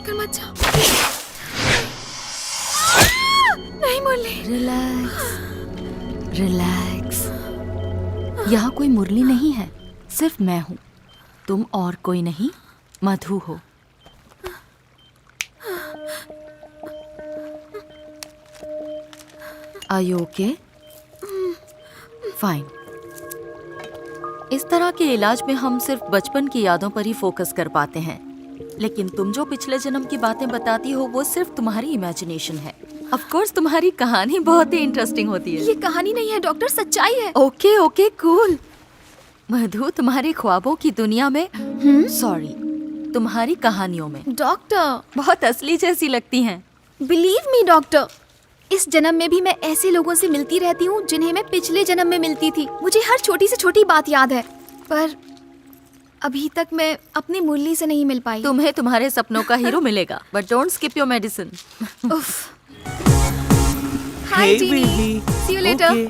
देखकर मत जा। नहीं मुरली। Relax relax. यहाँ कोई मुरली नहीं है, सिर्फ मैं हूँ। तुम और कोई नहीं, मधु हो। Are you okay? फाइन। इस तरह के इलाज में हम सिर्फ बचपन की यादों पर ही फोकस कर पाते हैं, लेकिन तुम जो पिछले जन्म की बातें बताती हो वो सिर्फ तुम्हारी इमेजिनेशन है। ऑफ कोर्स तुम्हारी कहानी बहुत ही इंटरेस्टिंग होती है। ये कहानी नहीं है डॉक्टर, सच्चाई है। Okay okay cool. मधु तुम्हारे ख्वाबों की दुनिया में, सॉरी, तुम्हारी कहानियों में डॉक्टर बहुत असली जैसी लगती हैं। बिलीव मी डॉक्टर, इस जन्म में भी मैं ऐसे लोगों से मिलती रहती हूँ जिन्हें मैं पिछले जन्म में मिलती थी। मुझे हर छोटी से छोटी बात याद है, पर अभी तक मैं अपनी मुरली से नहीं मिल पाई। तुम्हें तुम्हारे सपनों का हीरो मिलेगा, but don't skip your medicine. Hi जीनी, see you later.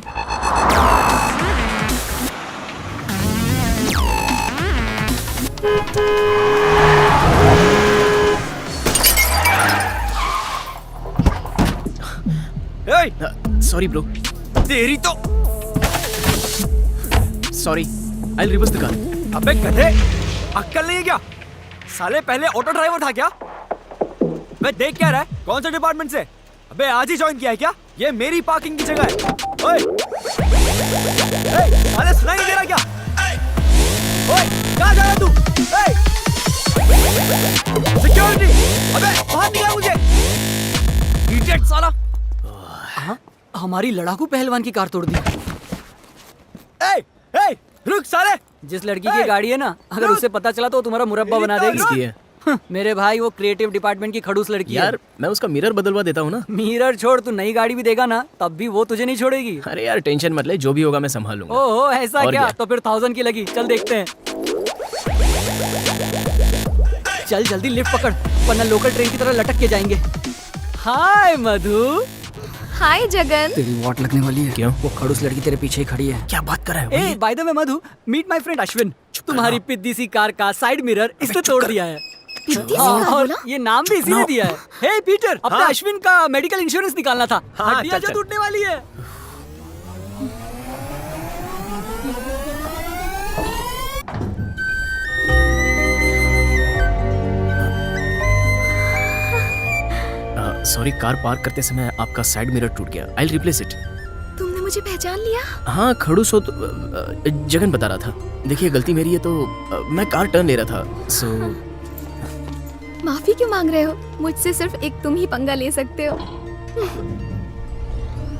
Sorry bro, तेरी तो sorry, I will reverse the car. अबे गधे, अक्कल नहीं है क्या? साले पहले ऑटो ड्राइवर था क्या? मैं देख क्या रहा है? कौन से डिपार्टमेंट से? अबे आज ही ज्वाइन किया है क्या? ये मेरी पार्किंग की जगह है। ओए, साले सुनाई नहीं दे रहा क्या? ओए, कहाँ जा रहा तू? सिक्योरिटी, अबे बाहर निकाल मुझे। इडियट साला। हमारी लड़ाकू पहलवान की कार तोड़ दी। रुक साले। जिस लड़की की गाड़ी है ना, अगर उसे पता चला तो तुम्हारा मुरब्बा बना देगी। किसकी है? मेरे भाई, वो क्रिएटिव डिपार्टमेंट की खड़ूस लड़की है। यार मैं उसका मिरर बदलवा देता हूँ ना। मिरर छोड़, तू नई गाड़ी भी देगा ना तब भी वो तुझे नहीं छोड़ेगी। अरे यार टेंशन मत ले, जो भी होगा मैं संभाल लूंगा। ओहो ऐसा और क्या? तो फिर 1000 की लगी। चल देखते हैं। चल जल्दी लिफ्ट पकड़, वरना लोकल ट्रेन की तरह लटक के जाएंगे। हाय मधु। हाय जगन। तेरी वाट लगने वाली है। क्यों? वो खड़ूस लड़की तेरे पीछे ही खड़ी है। क्या बात कर रहा है? ए by the way Madhu, meet my friend Ashwin. तुम्हारी पिद्दी सी कार का साइड मिरर इसने तोड़ दिया है। पिद्दी सी कार और बोला? ये नाम भी इसी ने दिया है। हे पीटर, अपने अश्विन का मेडिकल इंश्योरेंस निकालना था। हाँ, हड्डियां चल, जो चल। टूटने वाली है। सॉरी, कार पार्क करते समय आपका साइड मिरर टूट गया। I will replace it. तुमने मुझे पहचान लिया? हाँ, खड़ूस हो तो जगन बता रहा था। देखिए गलती मेरी है, तो मैं कार टर्न ले रहा था, सो माफी क्यों मांग रहे हो? मुझसे सिर्फ एक तुम ही पंगा ले सकते हो।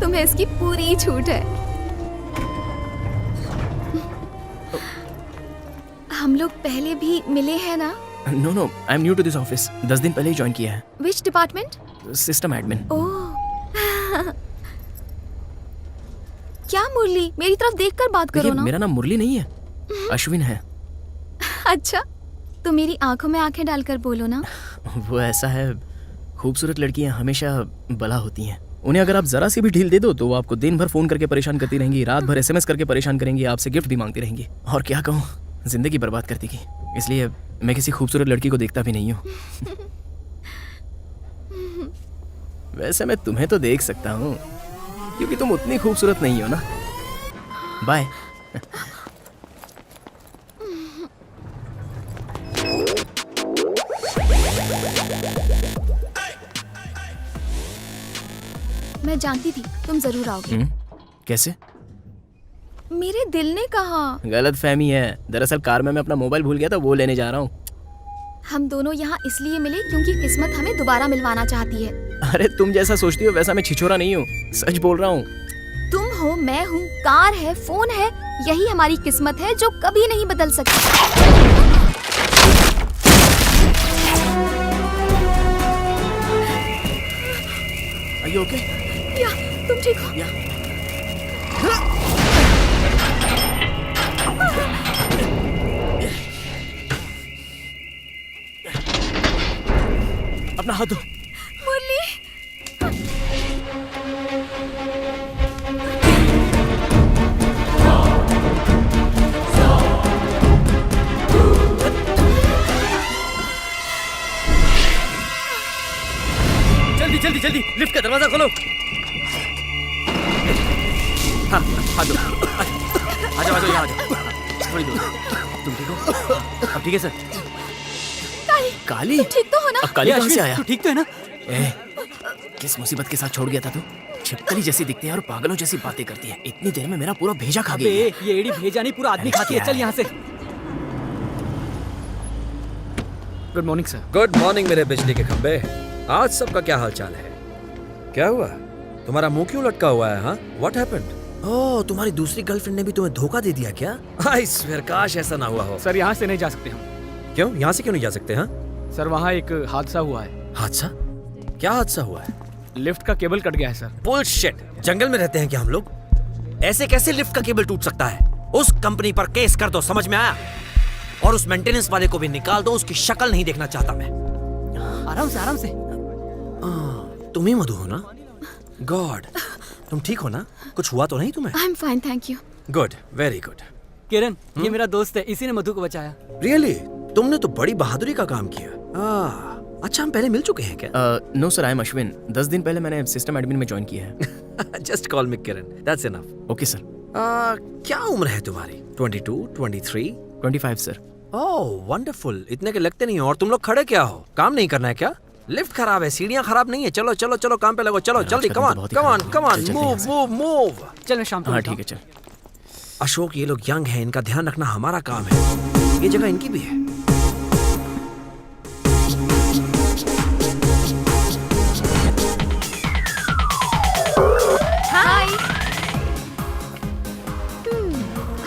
तुम्हें इसकी पूरी छूट है। हम लोग पहले भी मिले हैं ना? No, I am new to this office. 10 दिन पहले ही ज्वाइन किया है। Which department? System admin. Oh क्या मुरली, मेरी तरफ देखकर बात करो ना। मेरा नाम मुरली नहीं है, अश्विन है। अच्छा, तो मेरी आंखों में आंखें डालकर बोलो ना। वो ऐसा है, खूबसूरत लड़कियां हमेशा बला होती हैं। उन्हें अगर आप जरा सी भी ढील दे दो तो वो आपको दिन भर फोन करके परेशान करती रहेंगी, रात भर SMS करके परेशान करेंगी, आपसे गिफ्ट भी मांगती रहेंगी। और क्या कहूँ, जिंदगी बर्बाद कर देगी। इसलिए मैं किसी खूबसूरत लड़की को देखता भी नहीं हूँ। वैसे मैं तुम्हें तो देख सकता हूँ, क्योंकि तुम उतनी खूबसूरत नहीं हो ना। बाय। मैं जानती थी तुम जरूर आओगे। कैसे? मेरे दिल ने कहा। गलत फहमी है। दरअसल कार में मैं अपना मोबाइल भूल गया था, वो लेने जा रहा हूँ। हम दोनों यहाँ इसलिए मिले क्योंकि किस्मत हमें दोबारा मिलवाना चाहती है। अरे तुम जैसा सोचती हो वैसा मैं छिछोरा नहीं हूँ, सच बोल रहा हूँ। तुम हो, मैं हूँ, कार है, फोन है, यही हमारी किस्मत है जो कभी नहीं बदल सकती। Are you okay? या तुम ठीक हो? Yeah. अपना हाथ दो। मुरली, जल्दी जल्दी जल्दी लिफ्ट का दरवाजा खोलो। हाँ, आ जाओ आ जाओ आ जाओ यहाँ आ जाओ। थोड़ी दूर। तुम ठीक हो? अब ठीक है सर? काली, काली तुम ठीक तो हो ना? अब काली कहाँ से आया? तू ठीक तो है ना? ए, किस मुसीबत के साथ छोड़ गया था तू? छिपकली जैसी दिखती है और पागलों जैसी बातें करती है। इतनी देर में मेरा पूरा भेजा खा अबे गई है। ये एड़ी भेजा नहीं, पूरा आदमी अरे खाती है। क्या चल यहाँ से। Good morning sir. Good morning मेरे बिजली के खंबे। आज सबका क्या हाल चाल है? क्या हुआ? तुम्हारा मुंह क्यों लटका हुआ है? हाँ, व्हाट हैपेंड? ओह, तुम्हारी दूसरी गर्लफ्रेंड ने भी तुम्हें धोखा दे दिया क्या? आई स्वेयर, काश ऐसा ना हुआ हो। सर यहाँ से नहीं जा सकते हम। क्यों? यहाँ से क्यों नहीं जा सकते? हाँ, सर वहाँ एक हादसा हुआ है। हादसा? क्या हादसा हुआ है? लिफ्ट का केबल कट गया है सर। बुलशिट! जंगल में रहते हैं क्या हम लोग? ऐसे कैसे लिफ्ट का केबल टूट सकता है? उस कंपनी पर केस कर दो, समझ में आया? और उस मेंटेनेंस वाले को भी निकाल दो, उसकी शक्ल नहीं देखना चाहता मैं। आराम से आराम से। तुम ही मधु हो ना? गॉड, तुम ठीक हो ना? कुछ हुआ तो नहीं तुम्हें? I am fine, thank you. Good, very good. Kiran, ये मेरा दोस्त है, इसी ने मधु को बचाया। रियली? तुमने तो बड़ी बहादुरी का काम किया। अच्छा, हम पहले मिल चुके हैं क्या? No sir, I am Ashwin. 10 दिन पहले मैंने सिस्टम एडमिन में ज्वाइन किया है। Just call me Kiran, that's enough. Okay sir. क्या उम्र है तुम्हारी? 22, 23? 25 सर। ओह वंडरफुल, इतने के लगते नहीं हो। और तुम लोग खड़े क्या हो? काम नहीं करना है क्या? लिफ्ट खराब है, सीढ़ियाँ खराब नहीं है। चलो चलो चलो, काम पे लगो। चलो यार, जल्दी, आज कम का ऑन दिन तो बहुत ही कम ऑन खराब कम है। ऑन, चल, मूव चलते हैं मूव मूव। चल मैं शाम को हाँ मिलता ठीक हूँ। है, चल। अशोक, ये लोग यंग हैं, इनका ध्यान रखना हमारा काम है। ये जगह इनकी भी है। Hi.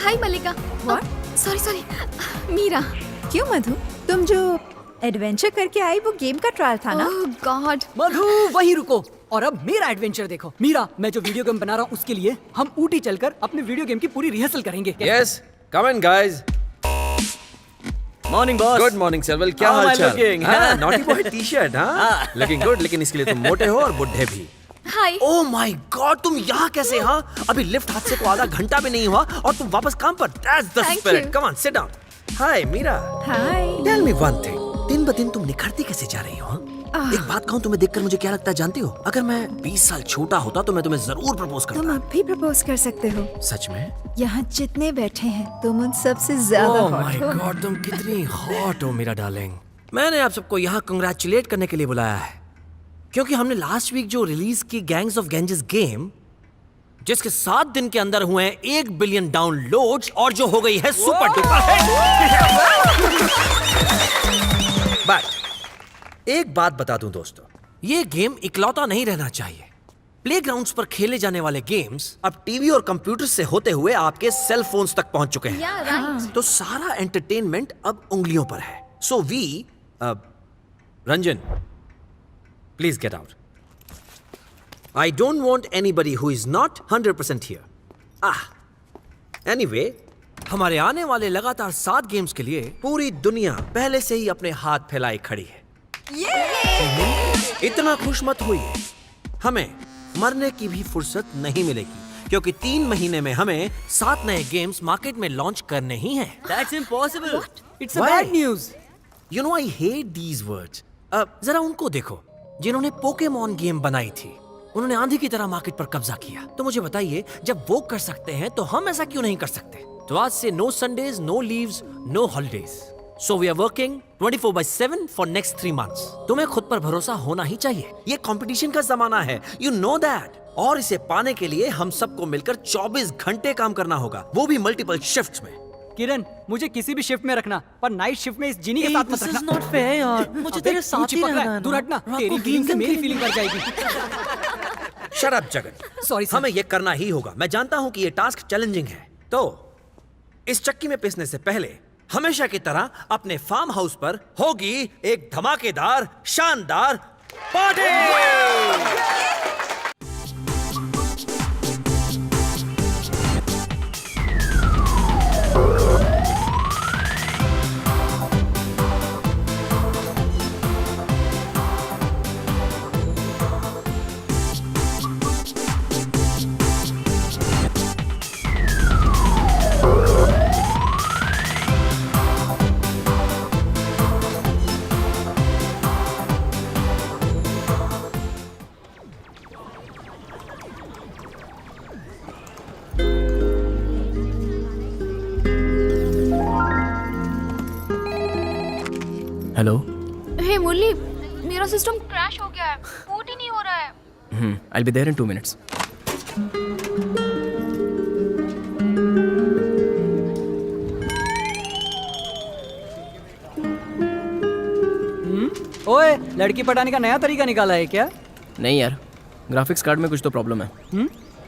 Hi Mallika. What? Sorry sorry, Meera. क्यों मधु, तुम जो एडवेंचर करके आई वो गेम का ट्रायल था ना? ओह गॉड। मधु वहीं रुको और अब मेरा एडवेंचर देखो। मीरा, मैं जो वीडियो गेम बना रहा हूँ उसके लिए हम ऊटी चलकर अपने वीडियो गेम की पूरी रिहर्सल करेंगे। Yes, come in guys. Morning boss. Good morning Selval, क्या How am I हाल चाल? looking? हाँ, नॉटी बॉय टी-शर्ट, हाँ, लुकिंग गुड। लेकिन इसके लिए तुम मोटे हो और बुढ़े भी। हाय। ओह माय गॉड, तुम यहाँ कैसे? हाँ, अभी लिफ्ट हादसे को आधा घंटा भी नहीं हुआ और तुम वापस काम पर। That's the Thank spirit. you. Come on, sit down. Hi Meera, hi. Tell me one thing. दिन ब दिन तुम निखरती कैसे जा रही हो? हाँ? एक बात कहूँ, तुम्हें देखकर मुझे क्या लगता है जानती हो? अगर मैं 20 साल छोटा होता तो मैं तुम्हें जरूर प्रपोज तुम करता। अब भी प्रपोज कर सकते हो। सच में? यहाँ जितने बैठे हैं तुम उन सबसे ज्यादा ओह माय हॉट हो। गॉड, तुम कितनी हॉट हो मेरा डार्लिंग। मैंने आप सबको यहाँ कंग्रेचुलेट करने के लिए बुलाया है क्योंकि हमने लास्ट वीक जो रिलीज की गैंग्स ऑफ गेंजिस गेम, जिसके 7 दिन के अंदर हुए हैं 1 बिलियन डाउनलोड्स और जो हो गई है सुपर डुपर हिट। बट एक बात बता दूं दोस्तों, ये गेम इकलौता नहीं रहना चाहिए। प्लेग्राउंड्स पर खेले जाने वाले गेम्स अब टीवी और कंप्यूटर से होते हुए आपके सेल फोन्स तक पहुंच चुके हैं। या राइट। तो सारा एंटरटेनमेंट अब उंगलियों पर है। So V Ranjan, please get out. I don't want anybody who is not 100% here. Anyway, हमारे आने वाले लगातार 7 गेम्स के लिए पूरी दुनिया पहले से ही अपने हाथ फैलाए खड़ी है। इतना खुश मत होइए, हमें मरने की भी फुर्सत नहीं मिलेगी क्योंकि 3 महीने में हमें 7 नए गेम्स मार्केट में लॉन्च करने ही हैं। That's impossible. It's a Why? bad news. You know I hate these words. जरा उनको देखो जिन्होंने पोकेमॉन गेम बनाई थी। उन्होंने आंधी की तरह मार्केट पर कब्जा किया। तो मुझे बताइए, जब वो कर सकते हैं तो हम ऐसा क्यों नहीं कर सकते? तो आज से no Sundays, no leaves, no holidays. So we are working 24/7 for next 3 months। तुम्हें खुद पर भरोसा होना ही चाहिए। ये कंपटीशन का जमाना है, यू नो दैट। और इसे पाने के लिए हम सबको मिलकर 24 घंटे काम करना होगा, वो भी मल्टीपल शिफ्ट्स में। किरण, मुझे किसी भी शिफ्ट में रखना, पर नाइट शिफ्ट में इस जिनी के साथ मत दिस रखना। इज नॉट फेयर यार, मुझे अबे, तेरे तू साथ ही चिपक रहा रहना है, है दूर ना। हटना। रात तेरी को फीलिंग से गेम मेरी खेल- फीलिंग बढ़ जाएगी। Shut up Jagan. Sorry, sir. हमें ये करना ही होगा। मैं जानता हूं कि ये टास्क चैलेंजिंग है। तो इस चक्की में पिसने से पहले हमेशा की तरह अपने फार्म हाउस पर होगी एक धमाकेदार शानदार पार्टी। हेलो। हे मुरली, मेरा सिस्टम क्रैश हो गया है, बूट ही नहीं हो रहा है। I'll be there in 2 minutes. ओए, लड़की पटाने का नया तरीका निकाला है क्या? नहीं यार, ग्राफिक्स कार्ड में कुछ तो प्रॉब्लम है।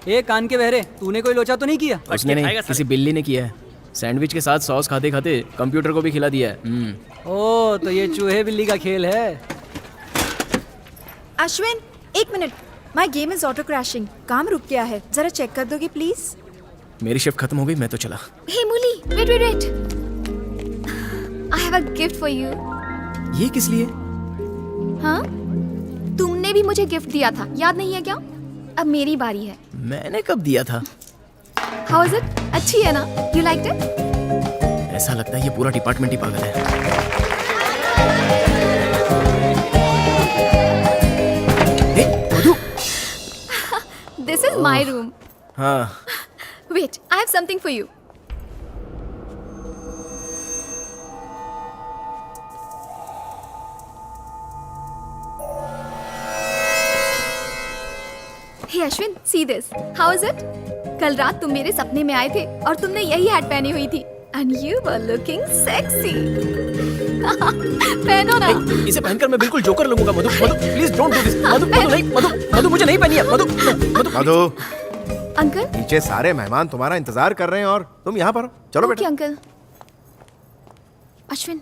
ए कान के बहरे, तूने कोई लोचा तो नहीं किया? उसने नहीं, किसी बिल्ली ने किया है। सैंडविच के साथ सॉस खाते खाते कंप्यूटर को भी खिला दिया है। ओ, तो ये चूहे बिल्ली का खेल है। Ashwin, 1 minute. My game is auto crashing. काम रुक गया है, जरा चेक कर दोगे प्लीज? मेरी शिफ्ट खत्म हो गई, मैं तो चला। Hey Murali, wait wait wait, I have a gift for you. ये किस लिए? हाँ, तुमने भी मुझे गिफ्ट दिया था, याद नहीं है क्या? अब मेरी बारी है। मैंने कब दिया था? How is it? अच्छी है ना? You liked it? ऐसा लगता है ये पूरा डिपार्टमेंट ही पागल है। Madhu. This is my room. हाँ, wait, I have something for you. Hey Ashwin, see this. How is it? कल रात तुम मेरे सपने में आए थे और तुमने यही हैट पहनी हुई थी and you were looking sexy. पहनो ना। इसे पहनकर मैं बिल्कुल जोकर लगूंगा। Madhu, Madhu, please don't do this. Madhu, Madhu नहीं, मधु, मधु मुझे नहीं पहनी है। मधु, मधु, मधु, अंकल। नीचे सारे मेहमान तुम्हारा इंतजार कर रहे हैं और तुम यहाँ पर हो। चलो ओके बेटा। अंकल। अश्विन,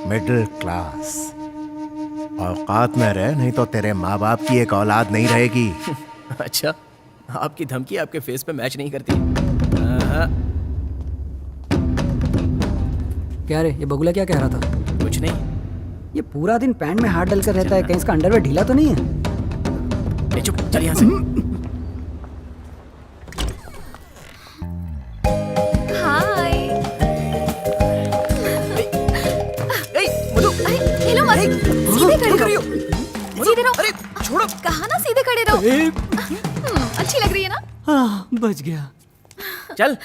मिडिल क्लास, औकात में रह, नहीं तो तेरे माँ बाप की एक औलाद नहीं रहेगी। अच्छा, आपकी धमकी आपके फेस पे मैच नहीं करती। क्या रे, ये बगुला क्या कह रहा था? कुछ नहीं। ये पूरा दिन पैंट में हाथ डलकर रहता है, कहीं इसका अंडरवेयर ढीला तो नहीं है? ए चुप, चल यहाँ से। हाय। मधु, अरे हेलो मत, सीधे खड़े रहो। सीधे रहो। अरे छोड़ो। कहा ना सीधे खड़े रहो। अच्छी लग रही है ना? हाँ, बच गया। चल।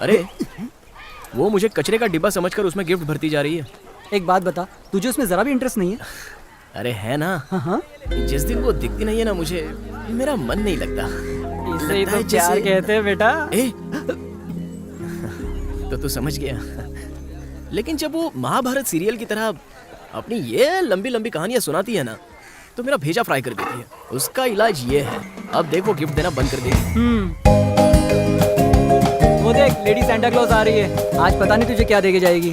अरे वो मुझे कचरे का डिब्बा समझकर उसमें गिफ्ट भरती जा रही है। एक बात बता, तुझे उसमें जरा भी इंटरेस्ट नहीं है? अरे है ना। हाँ, जिस दिन वो दिखती नहीं है ना मुझे, मेरा मन नहीं लगता। इसे ही लगता तो है प्यार जैसे- कहते हैं बेटा। ए तो तू समझ गया। लेकिन जब वो महाभारत सीरियल की तरह अपनी ये लंबी लंबी कहानियां सुनाती है ना, तो मेरा भेजा फ्राई कर देती है। उसका इलाज ये है, अब देखो गिफ्ट देना बंद कर देगी। वो देख, लेडी सैंटा क्लॉज आ रही है। आज पता नहीं तुझे क्या देके जाएगी।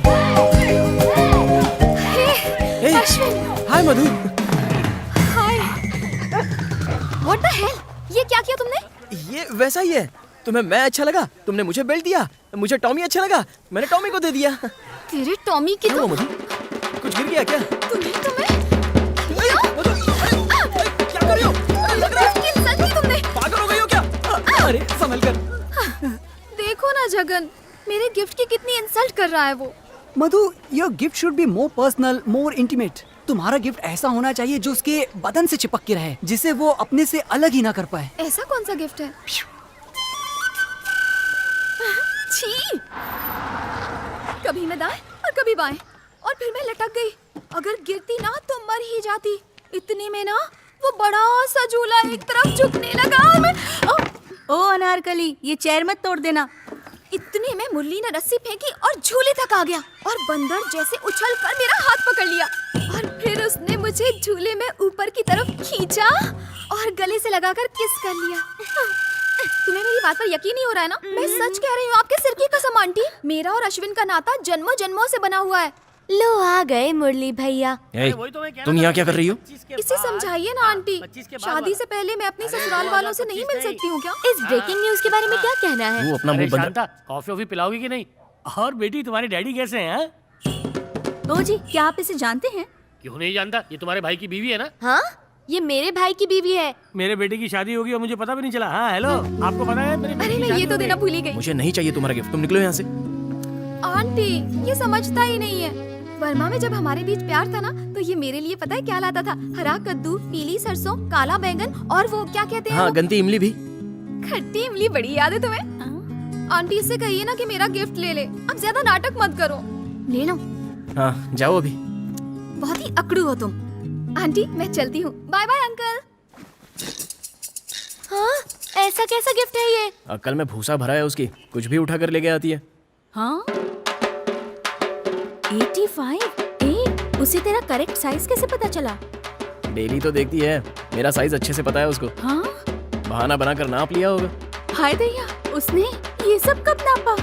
Ashwin, hi Madhu. Hi. What the hell? ये क्या किया तुमने? ये वैसा ही है। तुम्हें मैं अच्छा लगा, तुमने मुझे बेल्ट दिया। मुझे टॉमी अच्छा लगा, मैंने टॉमी को दे दिया। तेरे टॉमी की क्या तो हुआ मधु? कुछ गिर गया क्या? तुम्हें मधु, अरे, क्या कर रही हो? अरे, लग रहा है किस इंसान की तुमने? पागल हो गई हो क्या? अरे संभल कर। देखो ना जगन, मेरे गिफ्ट की कितनी इंसल्ट कर रहा है वो। Madhu, your gift should be more personal, more intimate. तुम्हारा गिफ्ट ऐसा होना चाहिए जो उसके बदन से चिपक के रहे, जिसे वो अपने से अलग ही ना कर पाए। ऐसा कौन सा गिफ्ट है? छी! कभी मैं दाएं और कभी बाएं, और फिर मैं लटक गई। अगर गिरती ना तो मर ही जाती। इतने में ना वो बड़ा सा झूला एक तरफ झुकने लगा और मैं ओ अनारकली, ये चेयर मत तोड़ देना। इतने में मुरली ने रस्सी फेंकी और झूले तक आ गया और बंदर जैसे उछलकर मेरा हाथ पकड़ लिया और फिर उसने मुझे झूले में ऊपर की तरफ खींचा और गले से लगाकर किस कर लिया। तुम्हें मेरी बात पर यकीन नहीं हो रहा है ना? मैं सच कह रही हूँ, आपके सिर की कसम आंटी। मेरा और अश्विन का नाता जन्मों जन्मों से बना हुआ है। लो आ गए मुरली भैया। तुम यहाँ क्या कर रही हो? इसे समझाइए ना आंटी। शादी से पहले मैं अपने ससुराल वालों से नहीं मिल सकती हूँ क्या? इस ब्रेकिंग न्यूज के बारे में क्या कहना है? वो अपना मुंह बंद रख। कॉफी वॉफी पिलाओगी कि नहीं? और बेटी, तुम्हारे डैडी कैसे हैं? ओ जी, क्या आप इसे जानते हैं? क्यों नहीं जानता, ये तुम्हारे भाई की बीवी है ना? हाँ, ये मेरे भाई की बीवी है। मेरे बेटे की शादी होगी और मुझे पता भी नहीं चला। हाँ हेलो, आपको पता है मेरे बेटे अरे की मैं शादी ये तो हो देना गई। भूल ही गई। मुझे नहीं चाहिए तुम्हारा गिफ्ट, तुम निकलो यहाँ से। आंटी, ये समझता ही नहीं है। वर्मा में जब हमारे बीच प्यार था ना, तो ये मेरे लिए पता है क्या लाता था? हरा कद्दू, पीली सरसों, काला बैंगन और वो क्या कहते हैं? हाँ, वो गंदी इमली भी। खट्टी इमली। बड़ी याद है तुम्हें? आंटी से कहिए ना कि मेरा गिफ्ट ले ले। अब ज्यादा नाटक मत करो। ले लो। हाँ जाओ अभी। बहुत ही अकड़ू हो तुम। आंटी मैं चलती हूँ। Bye bye uncle. हाँ, ऐसा कैसा गिफ्ट है ये? अक्ल में भूसा भरा है उसकी, कुछ भी उठा कर लेके आती है। हाँ 85। उसे तेरा करेक्ट साइज कैसे पता चला? डेली तो देखती है, मेरा साइज अच्छे से पता है उसको। हाँ बहाना बनाकर नाप लिया होगा। हाय दैया, उसने ये सब कब नापा?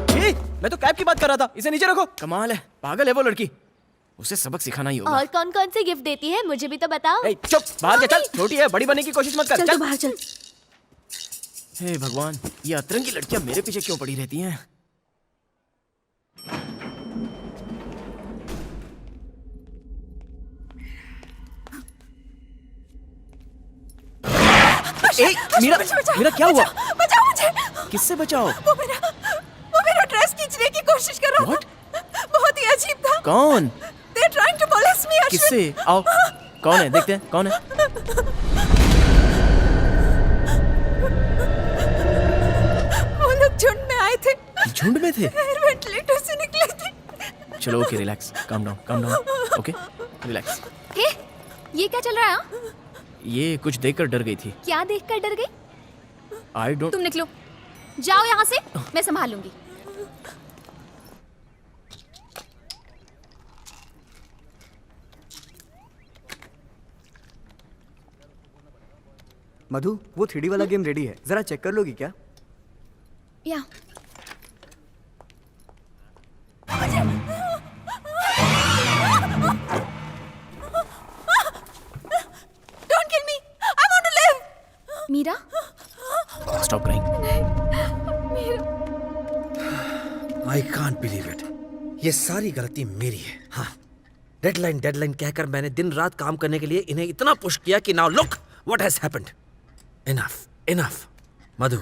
छी, मैं तो कैब की बात कर रहा था, इसे नीचे रखो। कमाल है, पागल है वो लड़की, उसे सबक सिखाना ही होगा। और कौन कौन से गिफ्ट देती है मुझे भी तो बताओ। ए, चुप, बाहर जा, चल, छोटी है, बड़ी बनने की कोशिश मत कर। चल तू बाहर चल। हे भगवान, ये अतरंगी लड़कियां मेरे पीछे क्यों पड़ी रहती हैं? ए, मीरा, मीरा क्या हुआ? बचाओ मुझे। किससे बचाओ? वो मेरा ड्रेस खींचने की कोशिश कर रहा था। बहुत ही अजीब था। कौन? They're trying to molest me, Ashwin. किससे? आओ, कौन है? देखते हैं कौन है। वो लोग झुंड में आए थे। झुंड में थे? एयर वेंटिलेटर से निकले थे। चलो okay, relax, calm down, okay, relax. Hey, ये क्या चल रहा है? हाँ? ये कुछ देखकर डर गई थी। क्या देखकर डर गई? I don't. तुम निकलो, जाओ यहाँ से, मैं संभाल लूंगी। मधु, वो 3D वाला गेम रेडी है, जरा चेक कर लोगी क्या? या Don't kill me. I want to live. Meera, stop crying. I can't believe it, ये सारी गलती मेरी है। हाँ, डेडलाइन कहकर मैंने दिन रात काम करने के लिए इन्हें इतना पुश किया कि now look what has happened. Enough. Madhu,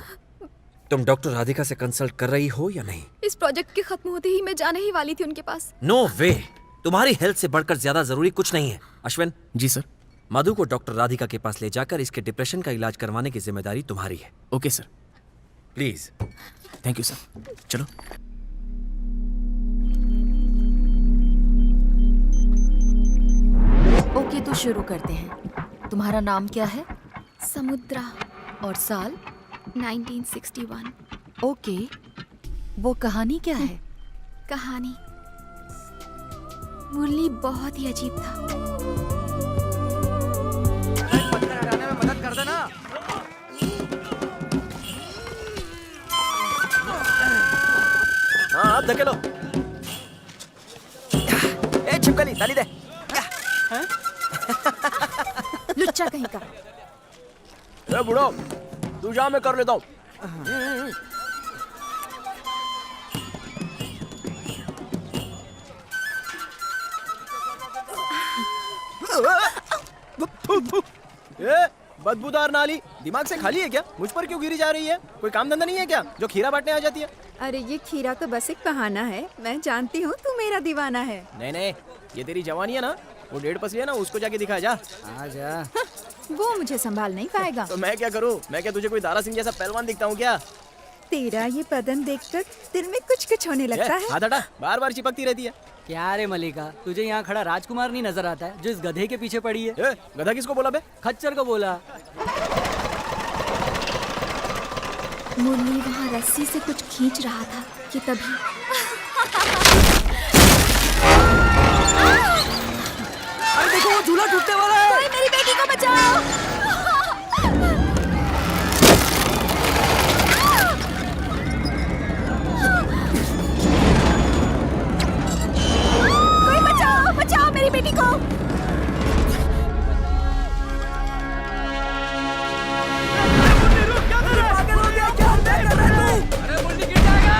तुम डॉक्टर राधिका से कंसल्ट कर रही हो या नहीं? इस प्रोजेक्ट के खत्म होते ही मैं जाने ही वाली थी उनके पास। नो वे, तुम्हारी हेल्थ से बढ़कर ज्यादा जरूरी कुछ नहीं है। अश्विन, जी सर। मधु को डॉक्टर राधिका के पास ले जाकर इसके डिप्रेशन का इलाज करवाने की जिम्मेदारी तुम्हारी है। Okay sir. Please. Thank you sir. चलो। ओके तो शुरू करते हैं। तुम्हारा नाम क्या है? समुद्रा, और साल? 1961। ओके, वो कहानी क्या है? कहानी, मुरली बहुत ही अजीब था। मदद कर देना। हाँ आप धकेलो। ए छिपकली, ताली दे। लुच्चा कहीं का। ए बुढ़ो, तू जा, मैं कर लेता हूँ। ए, बदबूदार नाली, दिमाग से खाली है क्या? मुझ पर क्यों गिरी जा रही है? कोई काम धंधा नहीं है क्या जो खीरा बांटने आ जाती है? अरे ये खीरा तो बस एक बहाना है। मैं जानती हूँ तू मेरा दीवाना है। नहीं, ये तेरी जवानी है ना, वो 1.5 पसली है ना, उसको जाके दिखा जा। आजा। वो मुझे संभाल नहीं पाएगा। तो मैं क्या करूँ? मैं क्या तुझे कोई दारा सिंह जैसा पहलवान दिखता हूँ क्या? तेरा ये बदन देखकर दिल में कुछ होने लगता है। हाथ हटा, बार चिपकती रहती है। क्या रे मलिका, तुझे यहाँ खड़ा राजकुमार नहीं नजर आता है जो इस गधे के पीछे पड़ी है? ए, गधा किसको बोला बे? खच्चर को बोला। मुरली वहाँ रस्सी से कुछ खींच रहा था कि तभी अरे देखो, वो झूला टूटने वाला है। कोई मेरी बेटी को बचाओ। कोई बचाओ मेरी बेटी को। पागल हो गया क्या? क्या कर रहा है तू? अरे मुन्नी गिर जाएगा।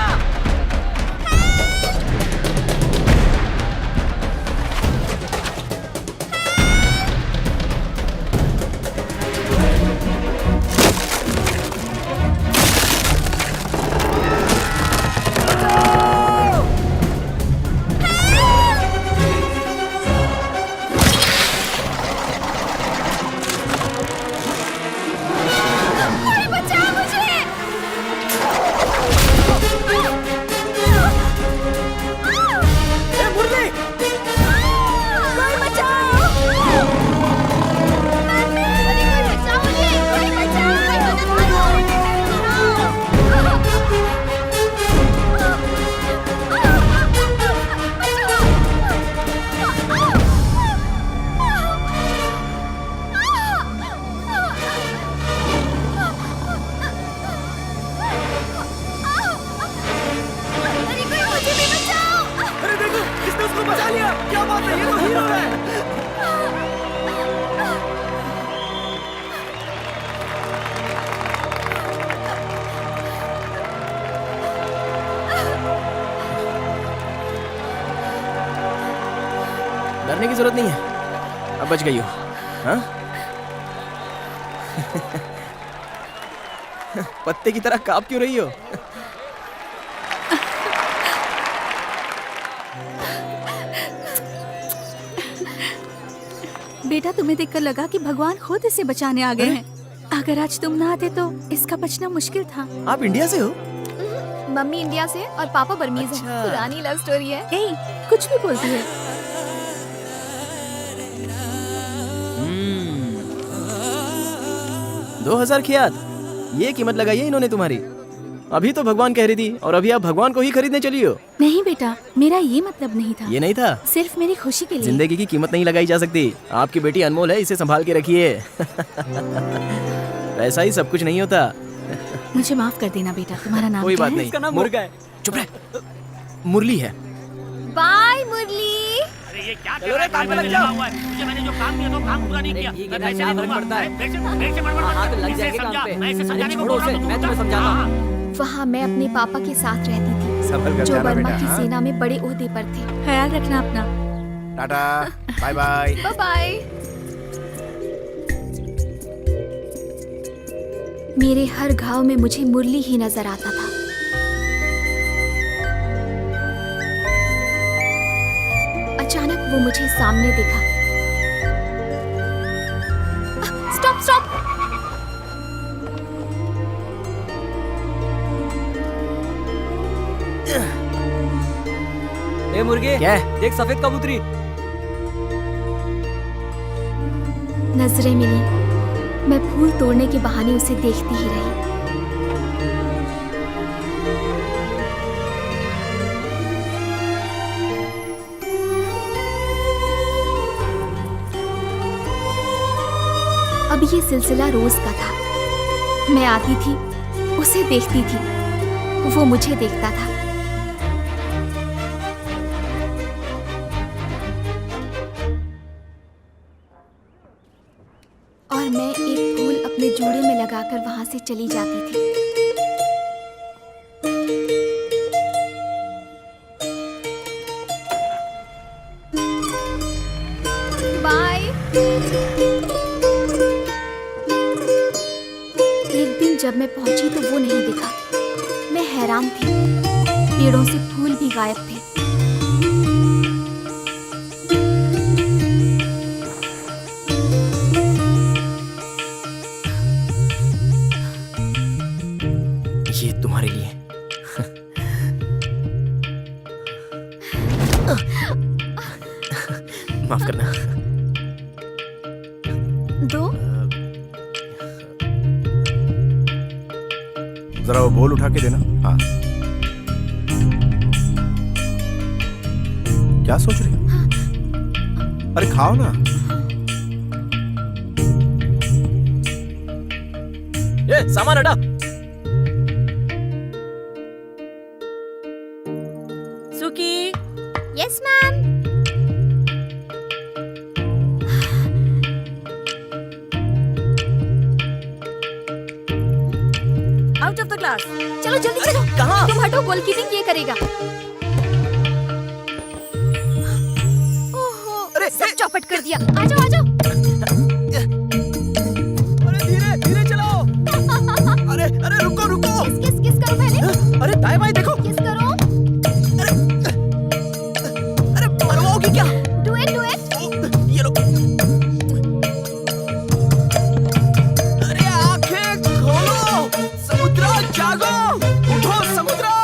बचा लिया, क्या बात है, ये तो हीरो है। डरने की जरूरत नहीं है, अब बच गई हो। हाँ? पत्ते की तरह कांप क्यों रही हो? बेटा तुम्हें देखकर लगा कि भगवान खुद इसे बचाने आ गए हैं। अगर आज तुम ना आते तो इसका बचना मुश्किल था। आप इंडिया से हो? मम्मी इंडिया से और पापा बर्मीज अच्छा। है। पुरानी लव स्टोरी है। ए, कुछ भी बोलती है। 2000 की याद, ये कीमत लगाई है इन्होंने तुम्हारी। अभी तो भगवान कह रही थी और अभी आप भगवान को ही खरीदने चली हो। नहीं बेटा, मेरा ये मतलब नहीं था। ये नहीं था? सिर्फ मेरी खुशी के लिए। जिंदगी की कीमत नहीं लगाई जा सकती। आपकी बेटी अनमोल है, इसे संभाल के रखिए। पैसा ही सब कुछ नहीं होता। मुझे माफ कर देना बेटा। तुम्हारा नाम कोई क्या बात है? नहीं। इसका नाम मुर्गा है। चुप रह। मुरली है। बाय मुरली। अरे ये क्या चलो रे, काम पे लग जाओ। मुझे मैंने जो काम दिया तो काम पूरा नहीं किया। ठीक है, मैं पैसे क्या नहीं फर्क दूंगा। पड़ता है? देख से बड़बड़ मत हाँ, तो कर। लग इसे जाएंगे समझा, काम पे। मैं इसे समझाने को छोड़ो बोल रहा उसे, हूँ, मैं तू तुम्हें समझा। समझाता हूँ। हाँ। वहाँ मैं अपने पापा के साथ रहती थी, संभल कर जो जाना बर्मा बेटा, की हाँ? सेना में बड़े ओहदे पर थे। ख्याल रखना अपना। Tata, bye bye. Bye bye. मेरे हर घाव में मुझे मुरली ही नजर आता था। अचानक वो मुझे सामने दिखा। Stop stop. ए मुर्गे, क्या है? देख सफेद कबूतरी। नजरें मिली। मैं फूल तोड़ने के बहाने उसे देखती ही रही। अब ये सिलसिला रोज का था। मैं आती थी, उसे देखती थी, वो मुझे देखता था। और मैं एक फूल अपने जूड़े में लगाकर वहां से चली जाती थी। बाय। एक दिन जब मैं पहुंची तो वो नहीं दिखा। मैं हैरान थी। पेड़ों से फूल भी गायब थे। ये तुम्हारे लिए। माफ करना। दो। जरा वो बोल उठा के देना। हाँ, क्या सोच रही हो? अरे खाओ ना। ये सामान हटा। सुकी, yes ma'am. Out of the class. चलो जल्दी चलो। कहाँ? तुम हटो, गोलकीपिंग ये करेगा। ओहो, अरे, सब चौपट कर दिया। आ जाओ आ जाओ। अरे धीरे धीरे चलाओ। अरे अरे रुको रुको। किस करो पहले। अरे दाएं बाएं देखो। किस करो। अरे मरवाओगी क्या? डुएट। ये लो। अरे आंखें खोलो, समुद्रा जागो, उठो समुद्रा।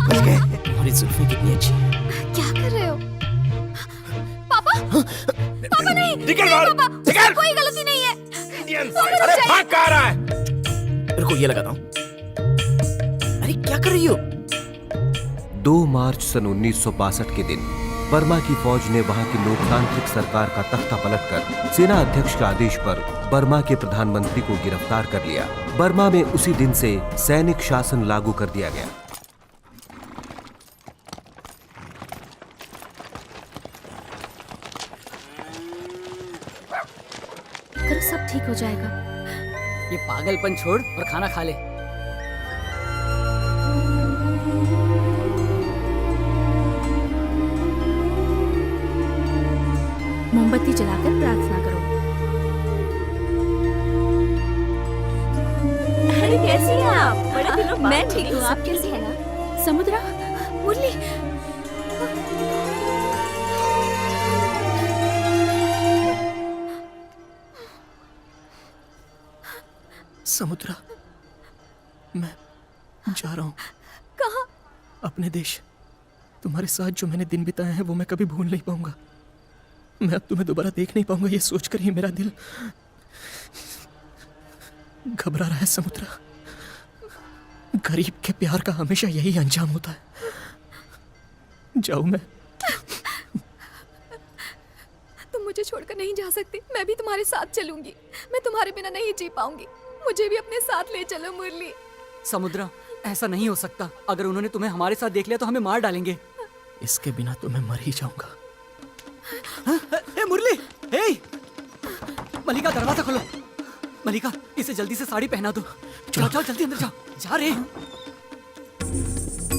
बच गए। हमारी जुल्फी कितनी अच्छी है। क्या कर रहे हो पापा? पापा नहीं। निकल बाहर, पापा, निकल। कोई गलती नहीं है। अरे भाग कहाँ रहा है? रुको ये लगाता हूँ। अरे क्या कर रही हो? 2 मार्च सन 1962 के दिन बर्मा की फौज ने वहां की लोकतांत्रिक सरकार का तख्ता पलटकर सेना अध्यक्ष के आदेश पर बर्मा के प्रधानमंत्री को गिरफ्तार कर लिया। बर्मा में उसी दिन से सैनिक शासन लागू कर दिया गया। हो जाएगा। ये पागलपन छोड़ और खाना खा ले। मोमबत्ती जलाकर प्रार्थना करो। अरे कैसी हैं आप? बड़े दिनों बाद मैं ठीक मिली। हूँ, आप कैसी हैं? समुद्रा, मुरली, समुद्रा, मैं जा रहा हूँ। कहाँ? अपने देश। तुम्हारे साथ जो मैंने दिन बिताए हैं वो मैं कभी भूल नहीं पाऊंगा। मैं अब तुम्हें दोबारा देख नहीं पाऊंगा, ये सोचकर ही मेरा दिल घबरा रहा है। समुद्रा, गरीब के प्यार का हमेशा यही अंजाम होता है। जाऊं मैं? तुम मुझे छोड़कर नहीं जा सकती। मैं भी तुम्हारे साथ चलूंगी। मैं तुम्हारे बिना नहीं जी पाऊंगी। मुझे भी अपने साथ ले चलो मुरली। समुद्रा, ऐसा नहीं हो सकता। अगर उन्होंने तुम्हें हमारे साथ देख लिया तो हमें मार डालेंगे। इसके बिना तो मैं मर ही जाऊंगा। ए मुरली, ए मलिका, दरवाजा खोलो। मलिका, इसे जल्दी से साड़ी पहना दो। चलो चलो जल्दी अंदर जाओ। जा रे।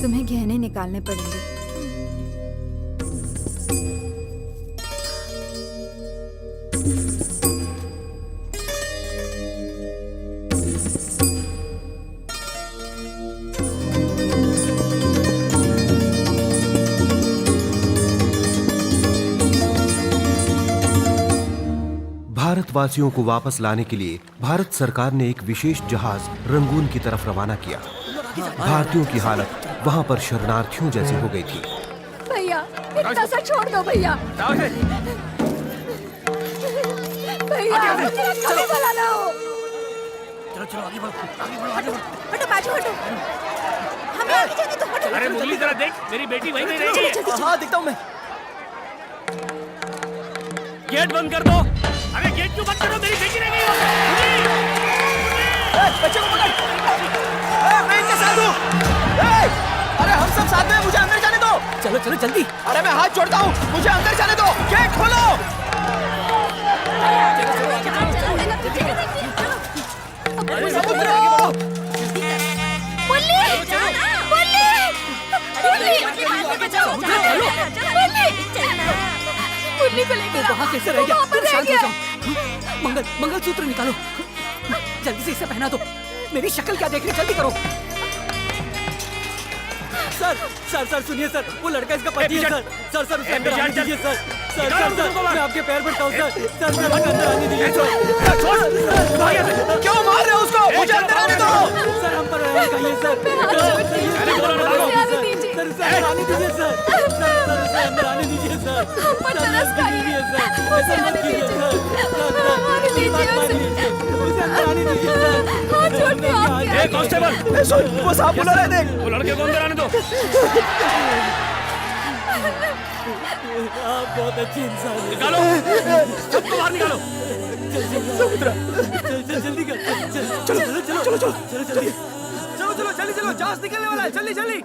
तुम्हें गहने निकालने पड़ेंगे। भारतवासियों को वापस लाने के लिए भारत सरकार ने एक विशेष जहाज रंगून की तरफ रवाना किया। भारतीयों की हालत वहां पर शरणार्थियों जैसी हो गई थी। भैया, इतना सा छोड़ दो भैया। भैया, मुझे कभी भला ना हो। चलो चलो आगे बढ़ो, आगे बढ़ो, आगे बढ़ो। हटो बाजू, हटो। हमें आगे जाने दो। हटो। अरे मुरली जरा देख, मेरी बेटी वहीं नहीं रहेगी। हाँ, दिखता हूँ मैं। गेट बंद कर दो। अरे गेट क्यों बंद करो? मेरी बेटी रह गई हो। बच्चे को पकड़। मैं इनके साथ हूँ। अरे हम सब साथ में, मुझे अंदर जाने दो। चलो चलो जल्दी। अरे मैं हाथ जोड़ता हूँ, मुझे अंदर जाने दो। गेट खोलो। समुद्रा! मुरली! मुरली! मुरली को लेकर वहाँ कैसे रह गया? वहाँ पर तुम रह शांत हो गया। जाओ। मंगलसूत्र निकालो। जल्दी से इसे पहना दो। मेरी शक्ल क्या देख रही? जल्दी करो। सर सर सर सुनिए सर, वो लड़का इसका पति है सर। सर सर उसे अंदर आने दीजिए सर। सर सर सर मैं आपके पैर पड़ता हूँ सर। सर सर मुझे अंदर आने दीजिए सर। क्यों मार रहे हो उसको? मुझे अंदर आने दो। सर हम पर कहिए सर। सर उसे अंदर आने दीजिए सर। सर उसे अंदर आने दीजिए सर। ऐसा मत कीजिए सर। उसे अंदर आने दीजिए सर। ए कांस्टेबल, सुन, वो साहब बुला रहे थे। वो लड़के को अंदर आने दो। आप बहुत अच्छे इंसान हैं। निकालो, सबको बाहर निकालो। समुद्रा, जल्दी कर। चलो चलो चलो चलो चलो जल्दी। चलो चलो जल्दी चलो, जहाज निकलने वाला है। जल्दी जल्दी।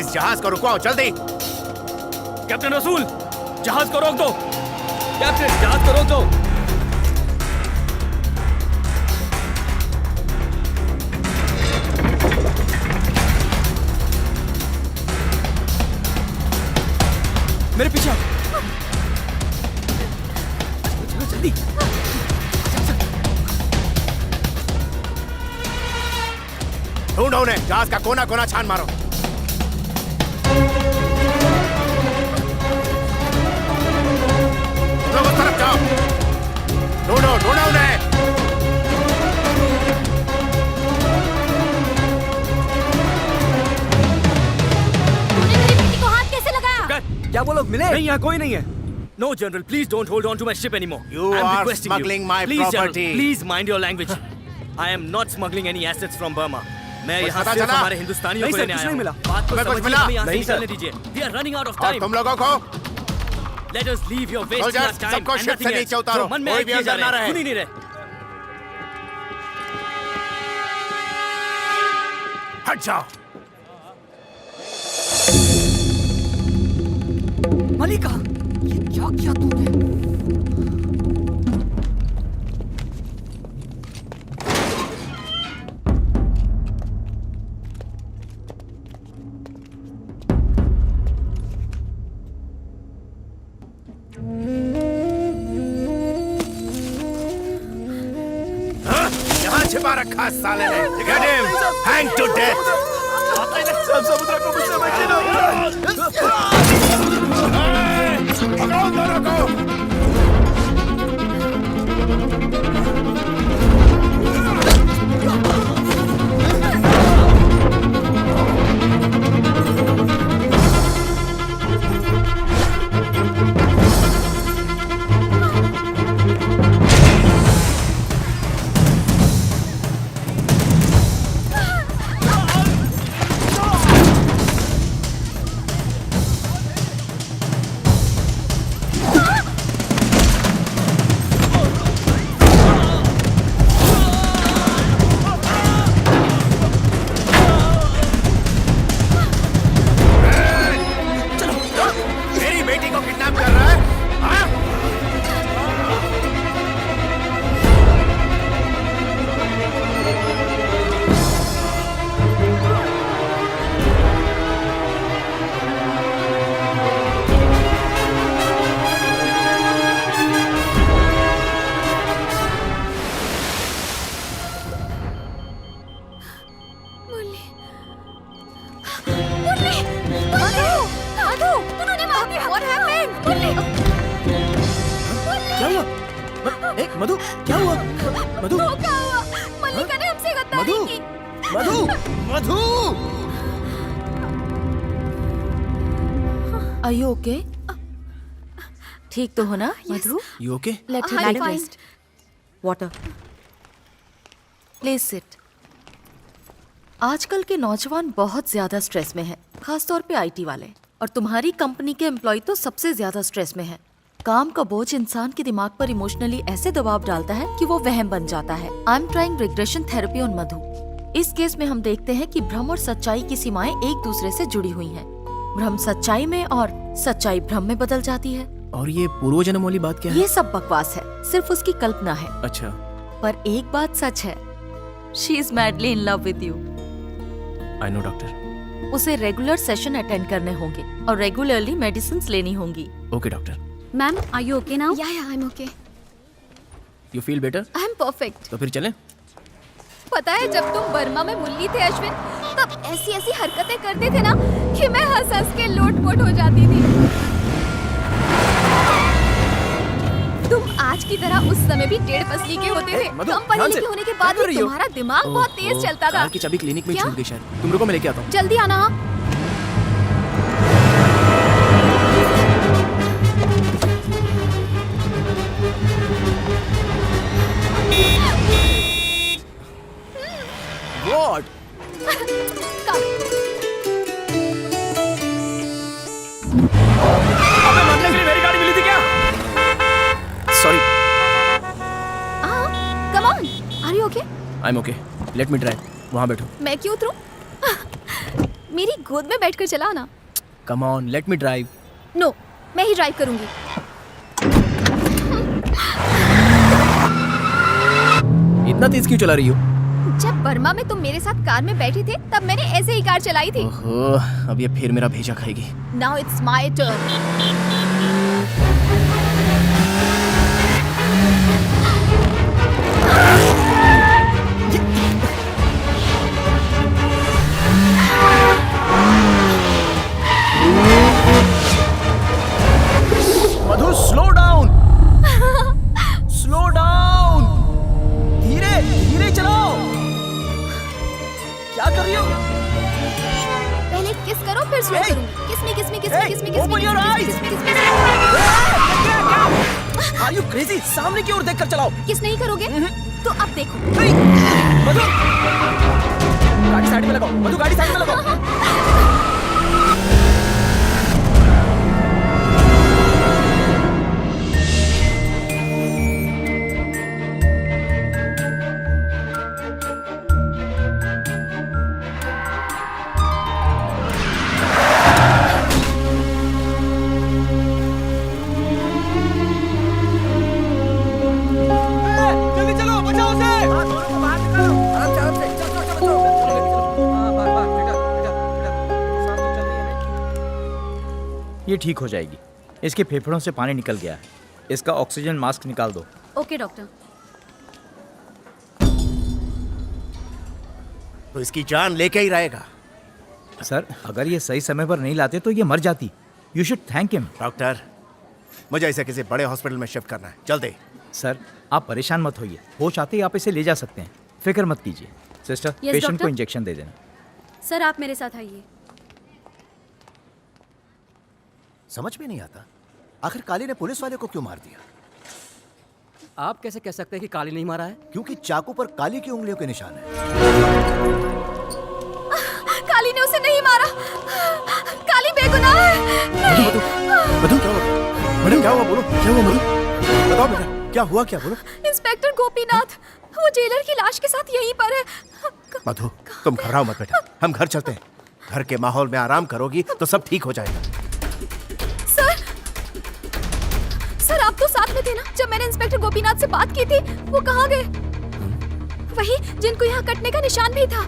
इस जहाज को रुकवाओ जल्दी। कैप्टन रसूल, जहाज को रोक दो। कैप्टन, जहाज को रोक दो। मेरे पीछे आओ। चलो जल्दी। ढूंढो उन्हें, जहाज का कोना कोना छान मारो। लोग उस तरफ जाओ। ढूंढो ढूंढो उन्हें। तूने मेरी बेटी को हाथ कैसे लगाया? क्या वो लोग मिले? नहीं, यहाँ कोई नहीं है। No, General, please don't hold on to my ship anymore. You I'm are requesting smuggling you. my Please, property. General, please mind your language. I am not smuggling any assets from Burma. मैं कुछ यहाँ पता सिर्फ चला? हमारे हिंदुस्तानियों नहीं को sir, लेने कुछ आया नहीं हूँ। मिला। बात को हमें कुछ समझिए, मिला? हमें यहाँ से नहीं, सर। निकलने दीजिए। We are running out of और time. तुम लोगों को Let us leave your wasting Soldiers, our time सबको and ship nothing से नीचे else. उतारो। जो मन में कोई आए भी किए जा अंदर ना रहे हैं, रहे। सुन ही नहीं रहे। हट जाओ। मलिका, ये क्या किया तूने? यहाँ छिपा रखा है साले ने। Get him! Hang to death! सब समुद्र को मुझसे बचे पकड़ो दोनों को। मेरी बेटी को किडनैप कर रहा है? हाँ? मुरली, मुरली, मधु, मधु, उन्होंने मार दिया। What happened? मुरली, क्या हुआ? मधु, क्या हुआ? मधु, धोखा हुआ। मल्लिका ने हमसे गद्दारी मधु, की। मधु, मधु। Are you okay? ठीक तो हो ना मधु? You okay? Let him I'm take fine. rest. Water. Please sit. आजकल के नौजवान बहुत ज्यादा स्ट्रेस में हैं, खासतौर पे आईटी वाले। और तुम्हारी कंपनी के एम्प्लॉय तो सबसे ज्यादा स्ट्रेस में हैं। काम का बोझ इंसान के दिमाग पर इमोशनली ऐसे दबाव डालता है कि वो वहम बन जाता है। I am trying regression therapy on Madhu. इस केस में हम देखते हैं कि भ्रम और सच्चाई की सीमाएं एक दूसरे से जुड़ी हुई हैं। भ्रम सच्चाई में और सच्चाई भ्रम में बदल जाती है। और ये पूर्व जन्म वाली बात क्या है? ये सब बकवास है, सिर्फ उसकी कल्पना है। अच्छा, पर एक बात सच है, she is madly in love with you. I know doctor. उसे रेगुलर सेशन अटेंड करने होंगे और रेगुलरली मेडिसिन लेनी होंगी। Okay doctor. Ma'am, are you okay now? Yeah, I'm okay. You feel better? I'm perfect. तो फिर चलें? पता है जब तुम बर्मा में मुरली थे अश्विन, तब ऐसी ऐसी हरकतें करते थे ना कि मैं हंस हंस के लोटपोट हो जाती थी। तुम आज की तरह उस समय भी टेढ़ पसली के होते थे। मधु, कम पढ़े ध्यान से। लिखे होने के क्या बाद कर भी रही हो? तुम्हारा दिमाग बहुत तेज चलता था। कार की चाबी क्लिनिक में क्या? छूट गई शायद। तुम रुको, मैं लेके आता हूँ। जल्दी आना। हाँ? What? कम। अबे मतलब कि मेरी गाड़ी मिली थी क्या? Sorry. Come on. Are you okay? I'm okay. Let me drive. वहाँ बैठो। मैं क्यों उतरूं? मेरी गोद में बैठकर चलाओ ना। Come on, let me drive. No, मैं ही ड्राइव करूंगी। इतना तेज क्यों चला रही हो? जब बर्मा में तुम मेरे साथ कार में बैठे थे, तब मैंने ऐसे ही कार चलाई थी। ओहो, अब ये फिर मेरा भेजा खाएगी। Now it's my turn. Madhu, slow down. Slow down. धीरे धीरे चलाओ। क्या कर रही हो? पहले किस करो फिर स्लो Hey! करूंगी। किस में किस में किस में Hey! किस में किस में Open your eyes! किस में किस में Are you crazy? सामने की ओर देखकर चलाओ। किस नहीं करोगे तो अब देखो। मधु, गाड़ी साइड में लगाओ। मधु, गाड़ी साइड में लगाओ। जल्दी चलो, बचाओ उसे। दोनों को बाहर निकालो। आराम से, आराम से। चल, चल, चल, चल। हाँ, बार, बेटा, बेटा, बेटा। सांस तो चल रही है ना? ये ठीक हो जाएगी। इसके फेफड़ों से पानी निकल गया है। इसका ऑक्सीजन मास्क निकाल दो। Okay doctor. तो इसकी जान लेके ही रहेगा। सर, अगर ये सही समय पर नहीं लाते तो ये मर जाती। You should thank him. Doctor, मुझे इसे किसी बड़े हॉस्पिटल में शिफ्ट करना है, जल्दी। सर, आप परेशान मत होइए। होश आते ही आप इसे ले जा सकते हैं। फिक्र मत कीजिए। Sister, patient doctor. को इंजेक्शन दे देना। सर आप मेरे साथ आइए। समझ में नहीं आता, आखिर काली ने पुलिस वाले को क्यों मार दिया? आप कैसे कह सकते हैं कि काली नहीं मारा है? क्योंकि चाकू पर काली की उंगलियों के निशान है। काली ने उसे नहीं मारा। काली बेगुनाह है। नहीं। मधु, क्या हुआ? मैडम, क्या हुआ? बोलो, क्या हुआ? मधु, बताओ बेटा, क्या हुआ? क्या बोलो? इंस्पेक्टर गोपीनाथ, वो जेलर की लाश के साथ यहीं पर है। मधु, तुम घबराओ मत बेटा, हम घर चलते हैं। घर के माहौल में आराम करोगी तो सब ठीक हो जाएगा। सर आप तो साथ में थे ना जब मैंने इंस्पेक्टर गोपीनाथ से बात की थी। वो कहाँ गए? वही जिनको यहाँ कटने का निशान भी था।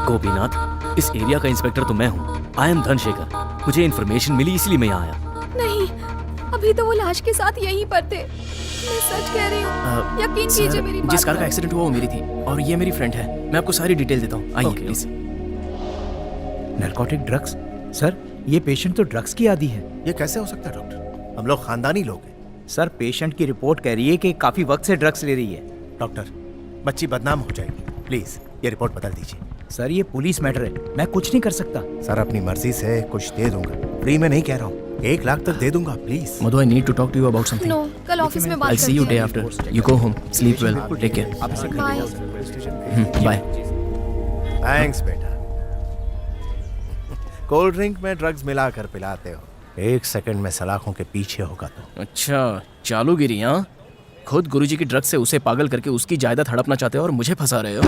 गोपीनाथ, इस एरिया का इंस्पेक्टर तो मैं हूँ। I am Dhanshekhar. मुझे इन्फॉर्मेशन मिली इसलिए मैं यहाँ आया। नहीं, अभी तो वो लाश के साथ यहीं पर थे। मैं सच कह रही हूँ, यकीन कीजिए मेरी बात जिस कार का पर। एक्सीडेंट हुआ वो मेरी थी और ये मेरी फ्रेंड है। मैं आपको सारी डिटेल देता हूँ, आइए प्लीज। Narcotic drugs? सर, ये पेशेंट तो ड्रग्स की आदी है। ये कैसे हो सकता है डॉक्टर? हम लोग खानदानी लोग हैं। सर, पेशेंट की रिपोर्ट कह रही है कि काफी वक्त से ड्रग्स ले रही है। डॉक्टर, बच्ची बदनाम हो जाएगी, प्लीज ये रिपोर्ट बदल दीजिए। सर, ये पुलिस मैटर है, मैं कुछ नहीं कर सकता। सर, अपनी मर्जी से कुछ दे दूंगा, फ्री में नहीं कह रहा हूँ, 1 लाख तक दे दूंगा, please. Madhu, I need to talk to you about something. No, कल ऑफिस में बात I'll see you day करते after. You go home, sleep well, take care. आप इसे Bye. Bye. थैंक्स बेटा। कोल्ड ड्रिंक में ड्रग्स मिला कर पिलाते हो, 1 सेकंड में सलाखों के पीछे होगा तो। अच्छा, चालूगिरी हाँ? खुद गुरुजी की ड्रग्स से उसे पागल करके उसकी जायदाद हड़पना चाहते हो और मुझे फंसा रहे हो।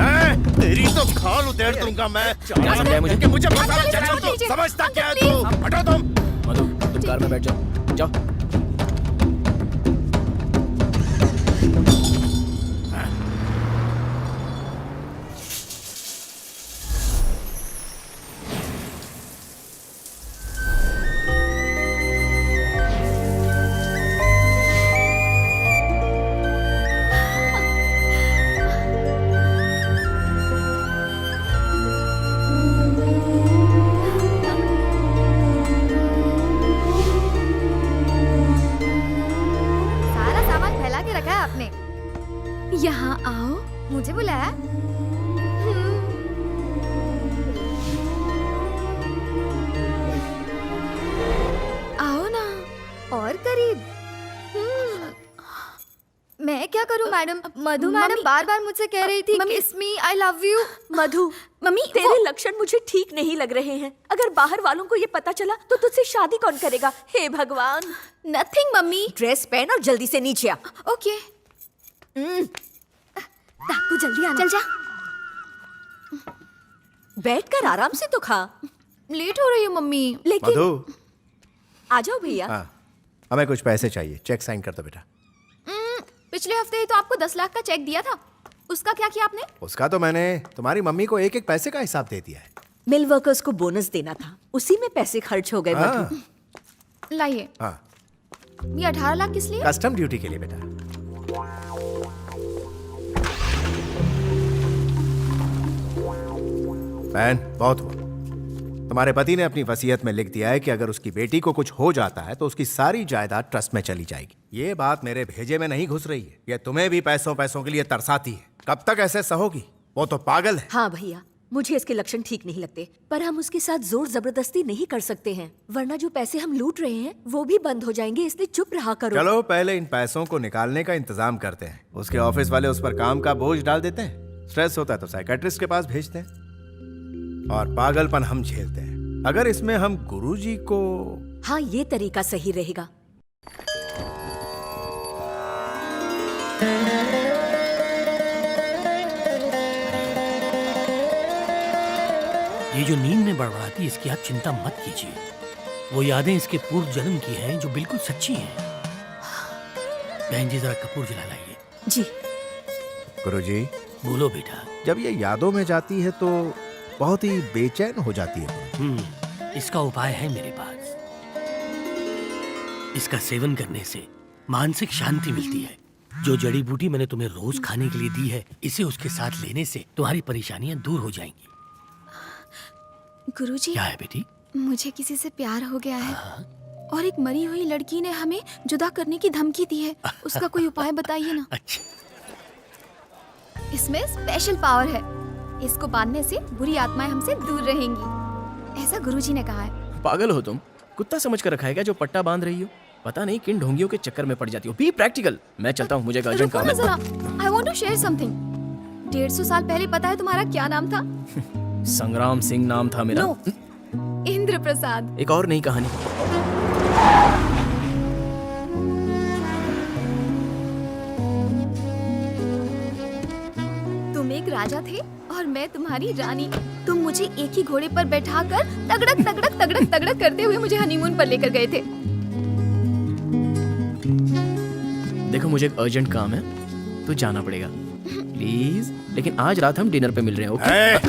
तेरी तो खाल उधेड़ दूंगा मैं। क्या समझा है मुझे? कि मुझे फंसा अंकल, चला छोड़ तो दीजिए। समझता क्या है अंकल, तू? हटो तुम। मधु, तुम कार में बैठ जाओ, जाओ। सारा सामान फैला के रखा है आपने। यहाँ आओ। मुझे बुलाया? आओ ना, और करीब। मैं क्या करूं मैडम? मधु मैडम बार बार मुझसे कह रही थी kiss me, I love you. Madhu, mummy, तेरे लक्षण मुझे ठीक नहीं लग रहे हैं। अगर बाहर वालों को ये पता चला तो तुझसे शादी कौन करेगा? हे भगवान। Nothing mummy. ड्रेस पहन और जल्दी से नीचे आ। ओके। तू जल्दी आना। चल जा। बैठकर आराम से तो खा। लेट हो रही है मम्मी। लेकिन मधु, आ जाओ भैया। हाँ, हमें कुछ पैसे चाहिए, चेक साइन कर दो बेटा। पिछले हफ्ते ही तो आपको 10 लाख का चेक दिया था, उसका क्या किया आपने? उसका तो मैंने तुम्हारी मम्मी को 1-1 पैसे का हिसाब दे दिया है। मिल वर्कर्स को बोनस देना था, उसी में पैसे खर्च हो गए। मधु, हाँ, लाइए। हाँ, ये 18 लाख किस लिए? कस्टम ड्यूटी के लिए बेटा। बहन, बहुत हुआ। तुम्हारे पति ने अपनी वसीयत में लिख दिया है कि अगर उसकी बेटी को कुछ हो जाता है तो उसकी सारी जायदाद ट्रस्ट में चली जाएगी। ये बात मेरे भेजे में नहीं घुस रही है, ये तुम्हें भी पैसों पैसों के लिए तरसाती है। कब तक ऐसे सहोगी? वो तो पागल है। हाँ भैया, मुझे इसके लक्षण ठीक नहीं लगते, पर हम उसके साथ जोर जबरदस्ती नहीं कर सकते हैं, वरना जो पैसे हम लूट रहे हैं वो भी बंद हो जाएंगे, इसलिए चुप रहा करो। चलो पहले इन पैसों को निकालने का इंतजाम करते हैं। उसके ऑफिस वाले उस पर काम का बोझ डाल देते हैं, स्ट्रेस होता है तो साइकेट्रिस्ट के पास भेजते हैं, और पागलपन हम झेलते हैं। अगर इसमें हम गुरुजी को... हाँ, ये तरीका सही रहेगा। ये जो नींद में बड़बड़ाती है, इसकी आप चिंता मत कीजिए। वो यादें इसके पूर्व जन्म की हैं जो बिल्कुल सच्ची हैं। बहन जी, जरा कपूर जला लाइए। जी। गुरुजी, बोलो बेटा। जब ये यादों में जाती है तो बहुत ही बेचैन हो जाती है। इसका उपाय है मेरे पास। इसका सेवन करने से मानसिक शांति मिलती है। जो जड़ी बूटी मैंने तुम्हें रोज खाने के लिए दी है, इसे उसके साथ लेने से तुम्हारी परेशानियां दूर हो जाएंगी। गुरुजी, क्या है बेटी? मुझे किसी से प्यार हो गया है और एक मरी हुई लड़की ने हमें जुदा करने की धमकी दी है। उसका कोई उपाय बताइए ना। अच्छा। इसमें स्पेशल पावर है। इसको बांधने से बुरी आत्माएं हमसे दूर रहेंगी, ऐसा गुरुजी ने कहा है। पागल हो तुम? कुत्ता समझ कर रखा है क्या जो पट्टा बांध रही हो? पता नहीं किन ढोंगियों के चक्कर में पड़ जाती हो। Be practical. मैं चलता हूँ, मुझे अर्जेंट काम है। I want to share something. 150 साल पहले पता है तुम्हारा क्या नाम था? संग्राम सिंह नाम था मेरा। इंद्र प्रसाद। एक और नई कहानी। तुम एक राजा थे और मैं तुम्हारी रानी। तुम मुझे एक ही घोड़े पर बैठाकर तगड़क तगड़क तगड़क तगड़क करते हुए मुझे हनीमून पर लेकर गए थे। देखो, मुझे एक अर्जेंट काम है तो जाना पड़ेगा प्लीज। लेकिन आज रात हम डिनर पे मिल रहे हैं, ओके?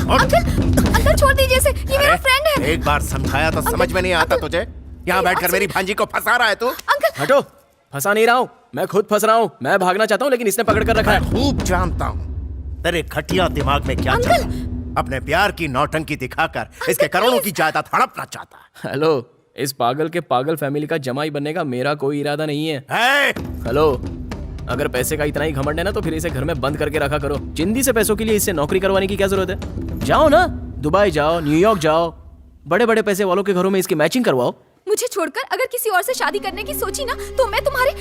अंकल छोड़ दीजिए इसे, ये मेरा फ्रेंड है। एक बार समझाया तो समझ में नहीं आता तुझे? यहाँ बैठकर मेरी भांजी को फंसा रहा है तू? हटो, फंसा नहीं रहा हूँ, मैं खुद फंस रहा हूँ। मैं भागना चाहता हूँ लेकिन इसने पकड़ कर रखा है। खूब जानता हूँ तेरे घटिया दिमाग में क्या चल रहा है। अपने प्यार की नौटंकी दिखाकर इसके करोड़ों की जायदाद हड़पना चाहता है। हेलो, इस पागल के पागल फैमिली का जमाई बनने का मेरा कोई इरादा नहीं है। हेलो, अगर पैसे का इतना ही घमंड है ना तो फिर इसे घर में बंद करके रखा करो। जिंदी से पैसों के लिए इससे नौकरी करवाने की क्या जरूरत है? जाओ ना, दुबई जाओ, न्यूयॉर्क जाओ, बड़े बड़े पैसे वालों के घरों में इसकी मैचिंग करवाओ। मुझे छोड़कर अगर किसी और से शादी करने की सोची ना तो मैं तुम्हारे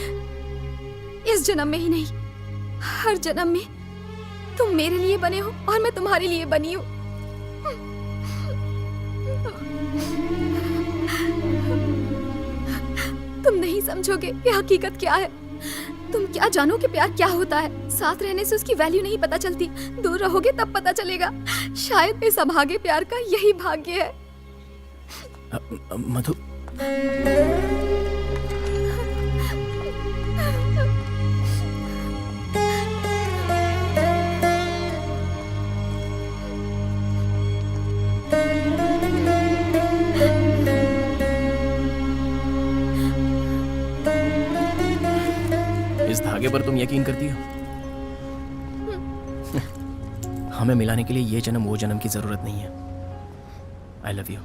इस जन्म में ही नहीं, हर जन्म में तुम मेरे लिए बने हो और मैं तुम्हारे लिए बनी हूँ। तुम नहीं समझोगे कि हकीकत क्या है। तुम क्या जानो कि प्यार क्या होता है। साथ रहने से उसकी वैल्यू नहीं पता चलती, दूर रहोगे तब पता चलेगा। शायद इस अभागे प्यार का यही भाग्य है। मधु, इस धागे पर तुम यकीन करती हो? हमें मिलाने के लिए ये जन्म वो जन्म की जरूरत नहीं है। आई लव यू।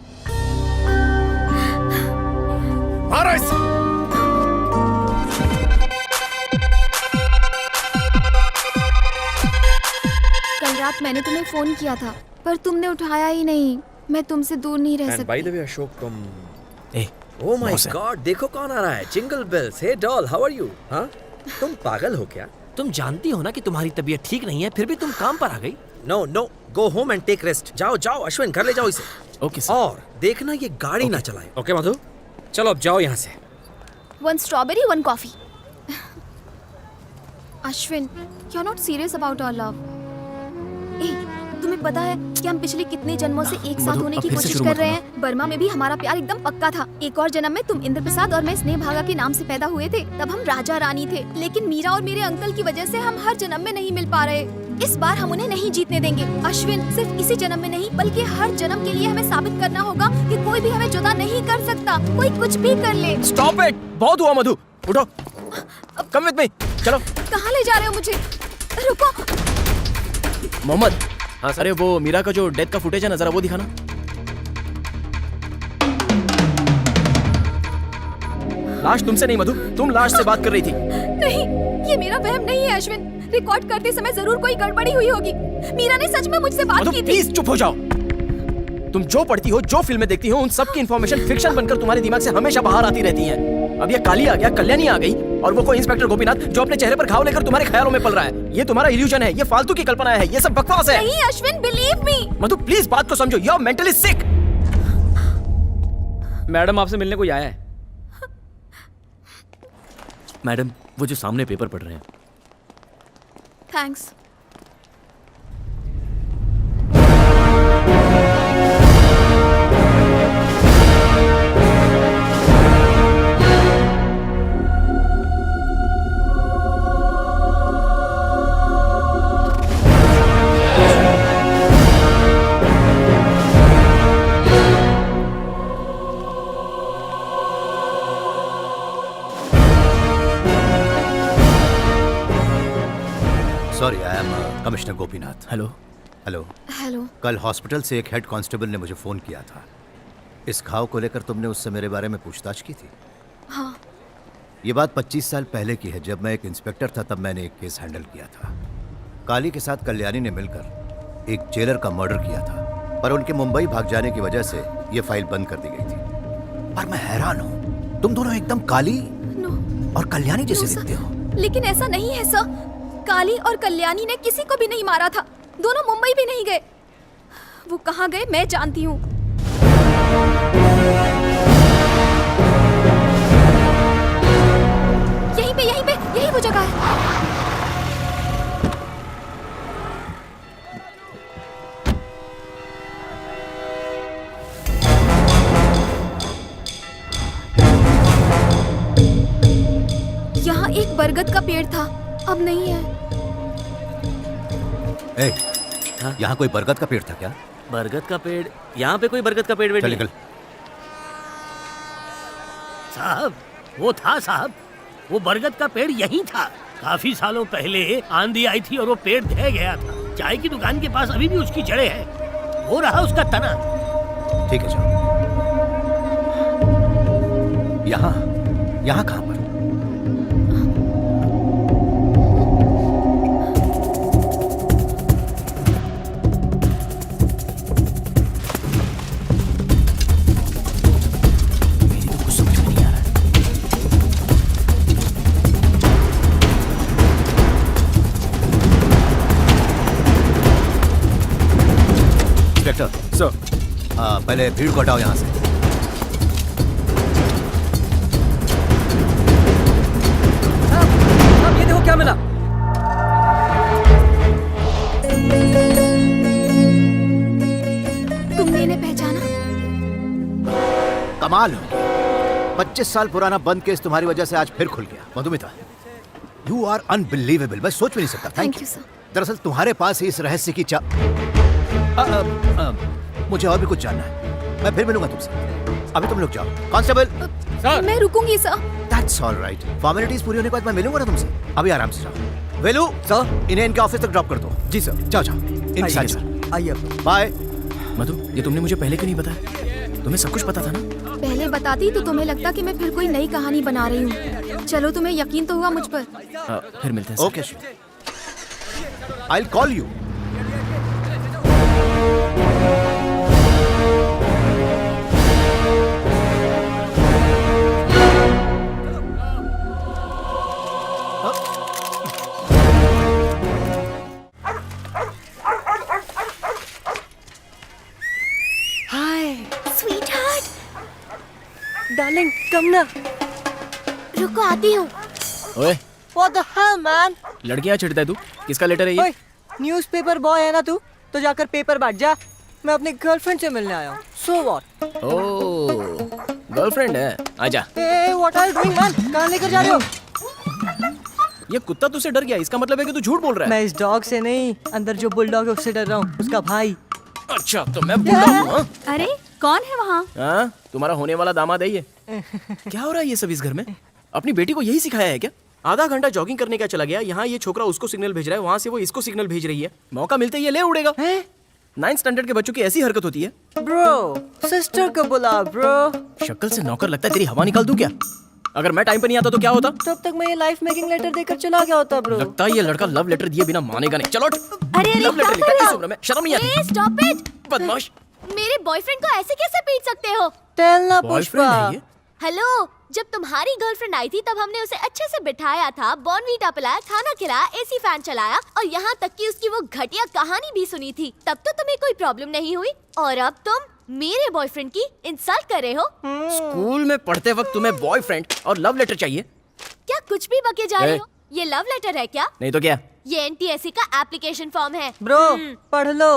कल रात मैंने तुम्हें फोन किया था पर तुमने उठाया ही नहीं। मैं तुमसे दूर नहीं रह सकती। बाय द वे अशोक, तुम ए, ओह माय गॉड, देखो कौन आ रहा है। Jingle bells. Hey doll, how are you? हाँ, तुम पागल हो क्या? तुम जानती हो ना कि तुम्हारी तबीयत ठीक नहीं है, फिर भी तुम काम पर आ गई। No no, go home and take rest. जाओ जाओ अश्विन, घर ले जाओ इसे। Okay sir. और देखना ये गाड़ी ना चलाए। ओके मधु, चलो अब जाओ यहाँ से। 1 strawberry 1 coffee। Ashwin, you are not serious about our love. तुम्हें पता है कि हम पिछले कितने जन्मों से एक साथ होने की कोशिश कर रहे हैं। बर्मा में भी हमारा प्यार एकदम पक्का था। एक और जन्म में तुम इंद्र प्रसाद और मैं स्नेह भागा के नाम से पैदा हुए थे। तब हम राजा रानी थे, लेकिन मीरा और मेरे अंकल की वजह से हम हर जन्म में नहीं मिल पा रहे। इस बार हम उन्हें नहीं जीतने देंगे अश्विन। सिर्फ इसी जन्म में नहीं बल्कि हर जन्म के लिए हमें साबित करना होगा कि कोई भी हमें जुदा नहीं कर सकता, कोई कुछ भी कर ले। स्टॉप इट, बहुत हुआ मधु, उठो, कम विद मी, चलो। कहाँ ले जा रहे हो मुझे? रुको। मोहम्मद, हाँ अरे वो मीरा का जो डेथ का फुटेज है ना, जरा वो दिखाना। लाश तुमसे नहीं मधु, तुम लाश से बात कर रही थी। नहीं, ये मेरा वहम नहीं है अश्विन। रिकॉर्ड करते समय जरूर कोई गड़बड़ी हुई होगी। मीरा ने सच में मुझसे बात की थी। प्लीज चुप हो जाओ। तुम जो पढ़ती हो, जो फिल्में देखती हो, उन सब की इन्फॉर्मेशन फिक्शन बनकर तुम्हारे दिमाग से हमेशा बाहर आती रहती है। अब ये काली आ गया, कल्याणी आ गई, और वो कोई इंस्पेक्टर गोपीनाथ जो अपने चेहरे पर घाव लेकर तुम्हारे ख्यालों में पल रहा है। ये तुम्हारा इल्यूजन है, ये फालतू की कल्पना है, ये सब बकवास है। नहीं Ashwin, believe me. Madhu please बात को समझो, you are mentally sick. Madam आपसे मिलने कोई आया है। मैडम वो जो सामने पेपर पढ़ रहे हैं। Thanks. Sorry, I am commissioner Gopinath. Hello. Hello. Hello. कल हॉस्पिटल से एक हेड कांस्टेबल ने मुझे फोन किया था। इस घाव को लेकर तुमने उससे मेरे बारे में पूछताछ की थी? हाँ। ये बात 25 साल पहले की है। जब मैं एक इंस्पेक्टर था तब मैंने एक केस हैंडल किया था। काली के साथ कल्याणी ने मिलकर एक जेलर का मर्डर किया था, पर उनके मुंबई भाग जाने की वजह से ये फाइल बंद कर दी गई थी। पर मैं हैरान हूँ, तुम दोनों एकदम काली और कल्याणी जैसे दिखते हो। लेकिन ऐसा नहीं है सर, काली और कल्याणी ने किसी को भी नहीं मारा था। दोनों मुंबई भी नहीं गए। वो कहाँ गए मैं जानती हूँ। यही वो जगह है। यहाँ एक बरगद का पेड़ था, अब नहीं है। यहाँ कोई बरगद का पेड़ था क्या? बरगद का पेड़? यहाँ पे कोई बरगद का पेड़ चल निकल। साहब वो था साहब, वो बरगद का पेड़ यहीं था। काफी सालों पहले आंधी आई थी और वो पेड़ ढह गया था। चाय की दुकान के पास अभी भी उसकी जड़ें हैं। वो रहा उसका तना। ठीक है जाओ। यहाँ कहाँ पर? सर, पहले भीड़ को हटाओ यहाँ से। अब ये देखो क्या मिला। तुमने इन्हें पहचाना? कमाल हो गया। 25 साल पुराना बंद केस तुम्हारी वजह से आज फिर खुल गया। Madhumita, you are unbelievable. मैं सोच भी नहीं सकता। Thank you sir. दरअसल तुम्हारे पास ही इस रहस्य की मुझे और भी कुछ जानना है। मैं फिर मिलूंगा तुमसे। अभी तुम लोग जाओ। कांस्टेबल सर, मैं रुकूंगी sir. That's all right. Formalities पूरी होने के बाद मैं मिलूंगा ना तुमसे। अभी आराम से जाओ। वेलू सर, इन्हें इनके ऑफिस तक ड्रॉप कर दो। जी सर। जाओ जाओ। इनके साथ जाओ। आइए बाय। मधु, ये तुमने मुझे पहले क्यों नहीं बताया? तुम्हें सब कुछ पता था ना? पहले बताती तो तुम्हें लगता कि मैं फिर कोई नई कहानी बना रही हूँ। चलो, तुम्हें यकीन तो हुआ मुझ पर। फिर मिलते हैं। Okay, I will call you. Darling come ना। रुको, आती हूँ। ओए, What the hell, man? लड़कियां चिढ़ता है तू? किसका लेटर है ये? ओए, न्यूज़पेपर बॉय है ना तू? तो जाकर पेपर बांट जा। मैं अपनी गर्लफ्रेंड से मिलने आया हूँ। So what? ओह, गर्लफ्रेंड है? आजा। Hey, what are you doing, man? कहाँ लेकर जा रहे हो? ये कुत्ता तुझसे डर गया, इसका मतलब है कि तू झूठ बोल रहा है। मैं इस डॉग से नहीं, अंदर जो बुलडॉग है उससे डर रहा हूँ। उसका भाई। अच्छा, तो मैं बुलडॉग हूँ? हाँ? अरे कौन है वहाँ? हाँ, तुम्हारा होने वाला दामाद है ये। क्या हो रहा है ये सब इस घर में? अपनी बेटी को यही सिखाया है क्या? आधा घंटा जॉगिंग करने का चला गया, यहाँ ये छोकरा उसको सिग्नल भेज रहा है, वहाँ से वो इसको सिग्नल भेज रही है। मौका मिलते ही ये ले उड़ेगा। 9th स्टैंडर्ड के बच्चों की ऐसी हरकत होती है। ब्रो, सिस्टर को बुला ब्रो। शक्ल से नौकर लगता है, तेरी हवा निकाल दूं क्या? अगर मैं टाइम पे नहीं आता तो क्या होता? तब तक मैं ये लाइफ मेकिंग लेटर देकर चला गया होता ब्रो। लगता है ये लड़का लव लेटर दिए बिना मानेगा नहीं। चलो अरे लव लेटर लिखा है इस उम्र में, शर्म नहीं आती? Stop it. बदमाश। मेरे बॉयफ्रेंड को ऐसे कैसे पीट सकते हो? टेलना बॉयफ्रेंड पुष्पा। है ये? हेलो, जब तुम्हारी गर्लफ्रेंड आई थी तब हमने उसे अच्छे से बिठाया था, बॉर्नवीटा पिलाया, खाना खिलाया, एसी फैन चलाया और यहाँ तक कि उसकी वो घटिया कहानी भी सुनी थी। तब तो तुम्हें कोई प्रॉब्लम नहीं हुई और अब तुम मेरे बॉयफ्रेंड की इंसल्ट कर रहे हो। स्कूल में पढ़ते वक्त तुम्हें बॉयफ्रेंड और लव लेटर चाहिए? क्या कुछ भी बके जा रहे ए। हो? ये लव लेटर है क्या? नहीं तो क्या? ये NTSC का एप्लीकेशन फॉर्म है। ब्रो पढ़ लो।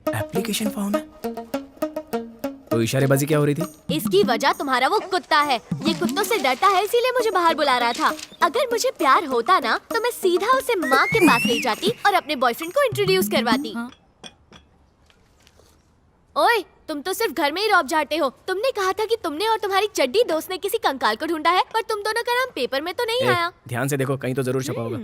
एप्लीकेशन फॉर्म है? तो इशारेबाजी क्या हो रही थी? इसकी वजह तुम्हारा वो कुत्ता है। ये कुत्तों से डरता है इसीलिए मुझे बाहर बुला रहा था। अगर मुझे प्यार होता ना तो मैं सीधा उसे माँ के पास ले जाती और अपने बॉयफ्रेंड को इंट्रोड्यूस करवाती। ओए, तुम तो सिर्फ घर में ही रौब झाड़ते हो। तुमने कहा था कि तुमने और तुम्हारी चड्डी दोस्त ने किसी कंकाल को ढूंढा है, पर तुम दोनों का नाम पेपर में तो नहीं आया। ध्यान से देखो, कहीं तो जरूर छपा होगा।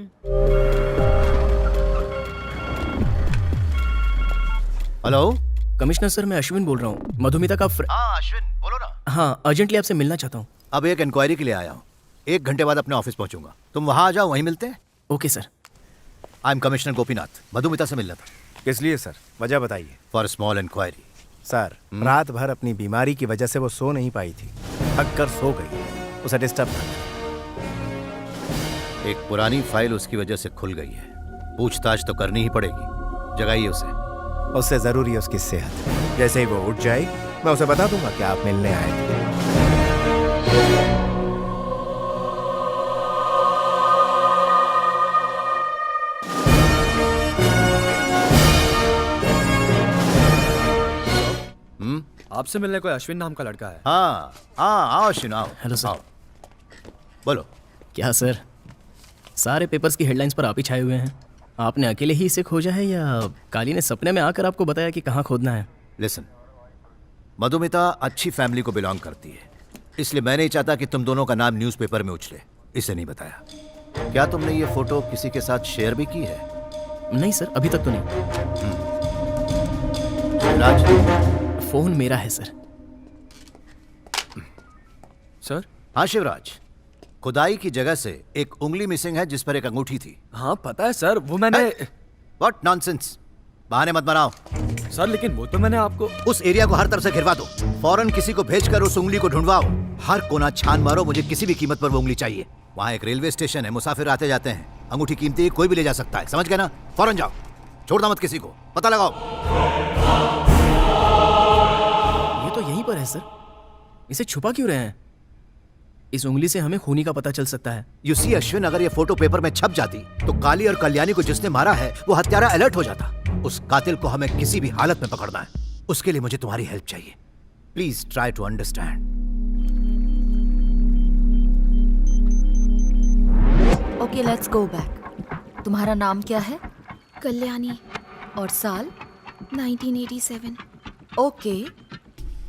हेलो कमिश्नर सर, मैं अश्विन बोल रहा हूँ, मधुमिता का हाँ अश्विन बोलो ना। हाँ, अर्जेंटली आपसे मिलना चाहता हूँ। अब एक इंक्वायरी के लिए आया हूँ, 1 घंटे बाद अपने ऑफिस पहुंचूंगा। तुम वहां आ जाओ, वहीं मिलते हैं। Okay sir. I M commissioner Gopinath, Madhumita से मिलना था। किस लिए सर? वजह बताइए। For small inquiry. सर, रात भर अपनी बीमारी की वजह से वो सो नहीं पाई थी, थक कर सो गई, उसे डिस्टर्ब ना करें। एक पुरानी फाइल उसकी वजह से खुल गई है, पूछताछ तो करनी ही पड़ेगी। जगाइए उसे। उससे जरूरी है उसकी सेहत। जैसे ही वो उठ जाएगी मैं उसे बता दूंगा कि आप मिलने आए थे। आपसे मिलने कोई अश्विन नाम का लड़का है? हाँ हाँ, आओ अश्विन आओ। Hello sir. आओ। बोलो। क्या सर, सारे पेपर्स की हेडलाइंस पर आप ही छाए हुए हैं। आपने अकेले ही इसे खोजा है या काली ने सपने में आकर आपको बताया कि कहाँ खोदना है? लिसन, मधुमिता अच्छी फैमिली को बिलोंग करती है, इसलिए मैं नहीं चाहता कि तुम दोनों का नाम न्यूज़पेपर में उछले। इसे नहीं बताया। क्या तुमने ये फोटो किसी के साथ शेयर भी की है? नहीं सर, अभी तक तो नहीं। राज, फोन मेरा है सर। सर? हाँ शिवराज, खुदाई की जगह से एक उंगली मिसिंग है जिस पर एक अंगूठी थी। हाँ पता है सर, वो मैंने। व्हाट नॉनसेंस, बहाने मत बनाओ। सर लेकिन वो तो मैंने आपको। उस एरिया को हर तरफ से घिरवा दो, फौरन किसी को भेजकर उस उंगली को ढूंढवाओ। हर कोना छान मारो, मुझे किसी भी कीमत पर वो उंगली चाहिए। वहाँ एक रेलवे स्टेशन है, मुसाफिर आते जाते हैं। अंगूठी कीमती है, कोई भी ले जा सकता है, समझ गए ना? फौरन जाओ, छोड़ना मत किसी को, पता लगाओ। ये तो यहीं पर है सर, इसे छुपा क्यों रहे हैं? इस उंगली से हमें खूनी का पता चल सकता है। यू सी अश्विन, अगर ये फोटो पेपर में छप जाती तो काली और कल्याणी को जिसने मारा है वो हत्यारा अलर्ट हो जाता। उस कातिल को हमें किसी भी हालत में पकड़ना है। उसके लिए मुझे तुम्हारी हेल्प चाहिए। Please try to understand. Okay, let's go back. तुम्हारा नाम क्या है? कल्याणी, और साल? 1987। ओके,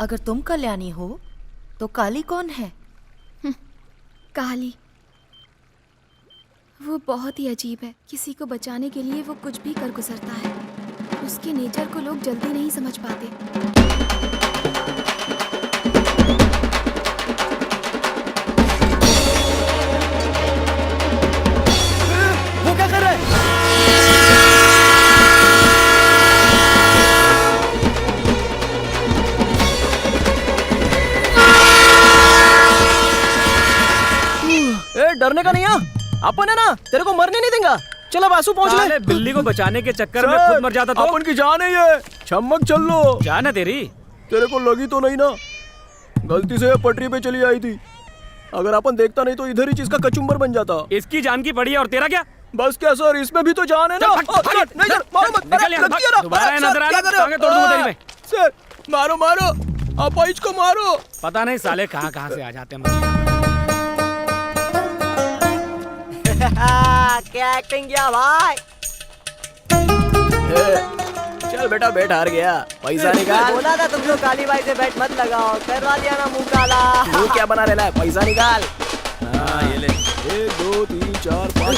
अगर तुम कल्याणी हो तो काली कौन है? काली, वो बहुत ही अजीब है। किसी को बचाने के लिए वो कुछ भी कर गुजरता है। उसके नेचर को लोग जल्दी नहीं समझ पाते। वो क्या कर रहा है? डरने का नहीं है, अपन है ना, तेरे को मरने नहीं देगा। चल अब आंसू पहुंच ले। बिल्ली को बचाने के चक्कर में खुद मर जाता तो। अपन की जान है ये, छमक चल लो। जान है तेरी? तेरे को लगी तो नहीं ना? गलती से पटरी पे चली आई थी। अगर अपन देखता नहीं तो इधर ही चीज का कचुम्बर बन जाता। इसकी जान की पड़ी है और तेरा क्या? बस क्या सर, इसमें भी तो जान है ना। नहीं सर, मारो मत। निकल यहाँ, भाग। दोबारा नजर आना, टांगे तोड़ दूंगा तेरी मैं। सर मारो मारो, अपाइज को मारो। पता नहीं साले कहाँ कहाँ से आ जाते हैं। क्या एक्टिंग किया भाई? चल बेटा, बैठ, हार गया, पैसा निकाल। बोला था तुम लोग काली बाई से बैट मत लगाओ, करवा दिया ना मुंह काला। तू क्या बना रहा है, पैसा निकाल। हाँ ये ले, 1 2 3 4 5।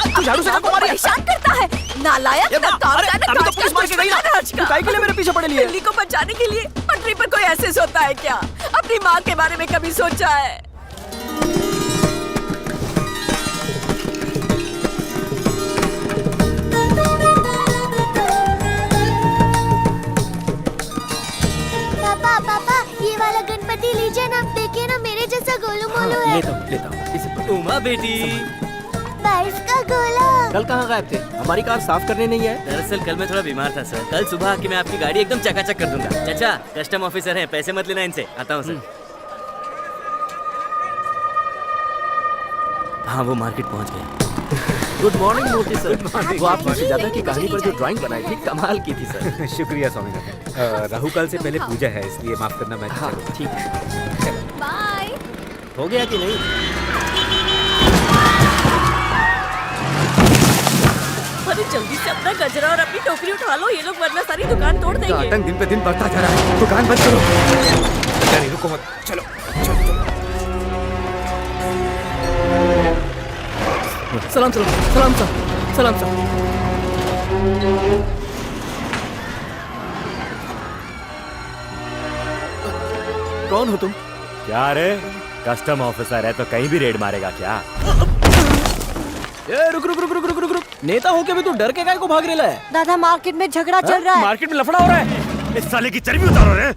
तू झाड़ू से हमको परेशान करता है, नालायक। अभी तो पुलिस मार के गई ना, तू काहे के लिए मेरे पीछे पड़े लिए? बिल्ली को बचाने के लिए पटरी पर कोई ऐसे सोता है क्या? अपनी माँ के बारे में कभी सोचा है? आंटी लीजिए ना, देखिए ना मेरे जैसा गोलू मोलू है। लेता हूँ इसे। उमा बेटी, बर्फ का गोला। कल कहाँ गायब थे? हमारी कार साफ करने नहीं आए? दरअसल कल मैं थोड़ा बीमार था सर। कल सुबह आके मैं आपकी गाड़ी एकदम चकाचक कर दूंगा। चाचा, कस्टम ऑफिसर हैं, पैसे मत लेना इनसे। आता हूँ सर। हाँ, वो मार्केट पहुँच गए। गुड मॉर्निंग मूर्ति सर। वो आपकी सुजाता की कहानी पर जो ड्राइंग बनाई थी, कमाल की थी सर। शुक्रिया स्वामीनाथन। राहु काल से पहले पूजा है, इसलिए माफ करना। मैं हाँ, ठीक है। बाय। हो गया कि नहीं? अरे जल्दी से अपना गजरा और अपनी टोकरी उठा लो, ये लोग वरना सारी दुकान तोड़ देंगे। आतंक दिन पे दिन बढ़ता जा रहा है। दुकान बंद करो। नहीं, रुको मत। चलो चलो। सलाम सलाम सलाम सलाम सलाम। कौन हो तुम? क्या रे, कस्टम ऑफिसर है तो कहीं भी रेड मारेगा क्या? ए, रुक रुक रुक रुक रुक रुक रुक। नेता होके भी तू डर के काय को भाग रेला है? दादा मार्केट में झगड़ा चल रहा है। मार्केट में लफड़ा हो रहा है। इस साले की चर्बी उतारो रे।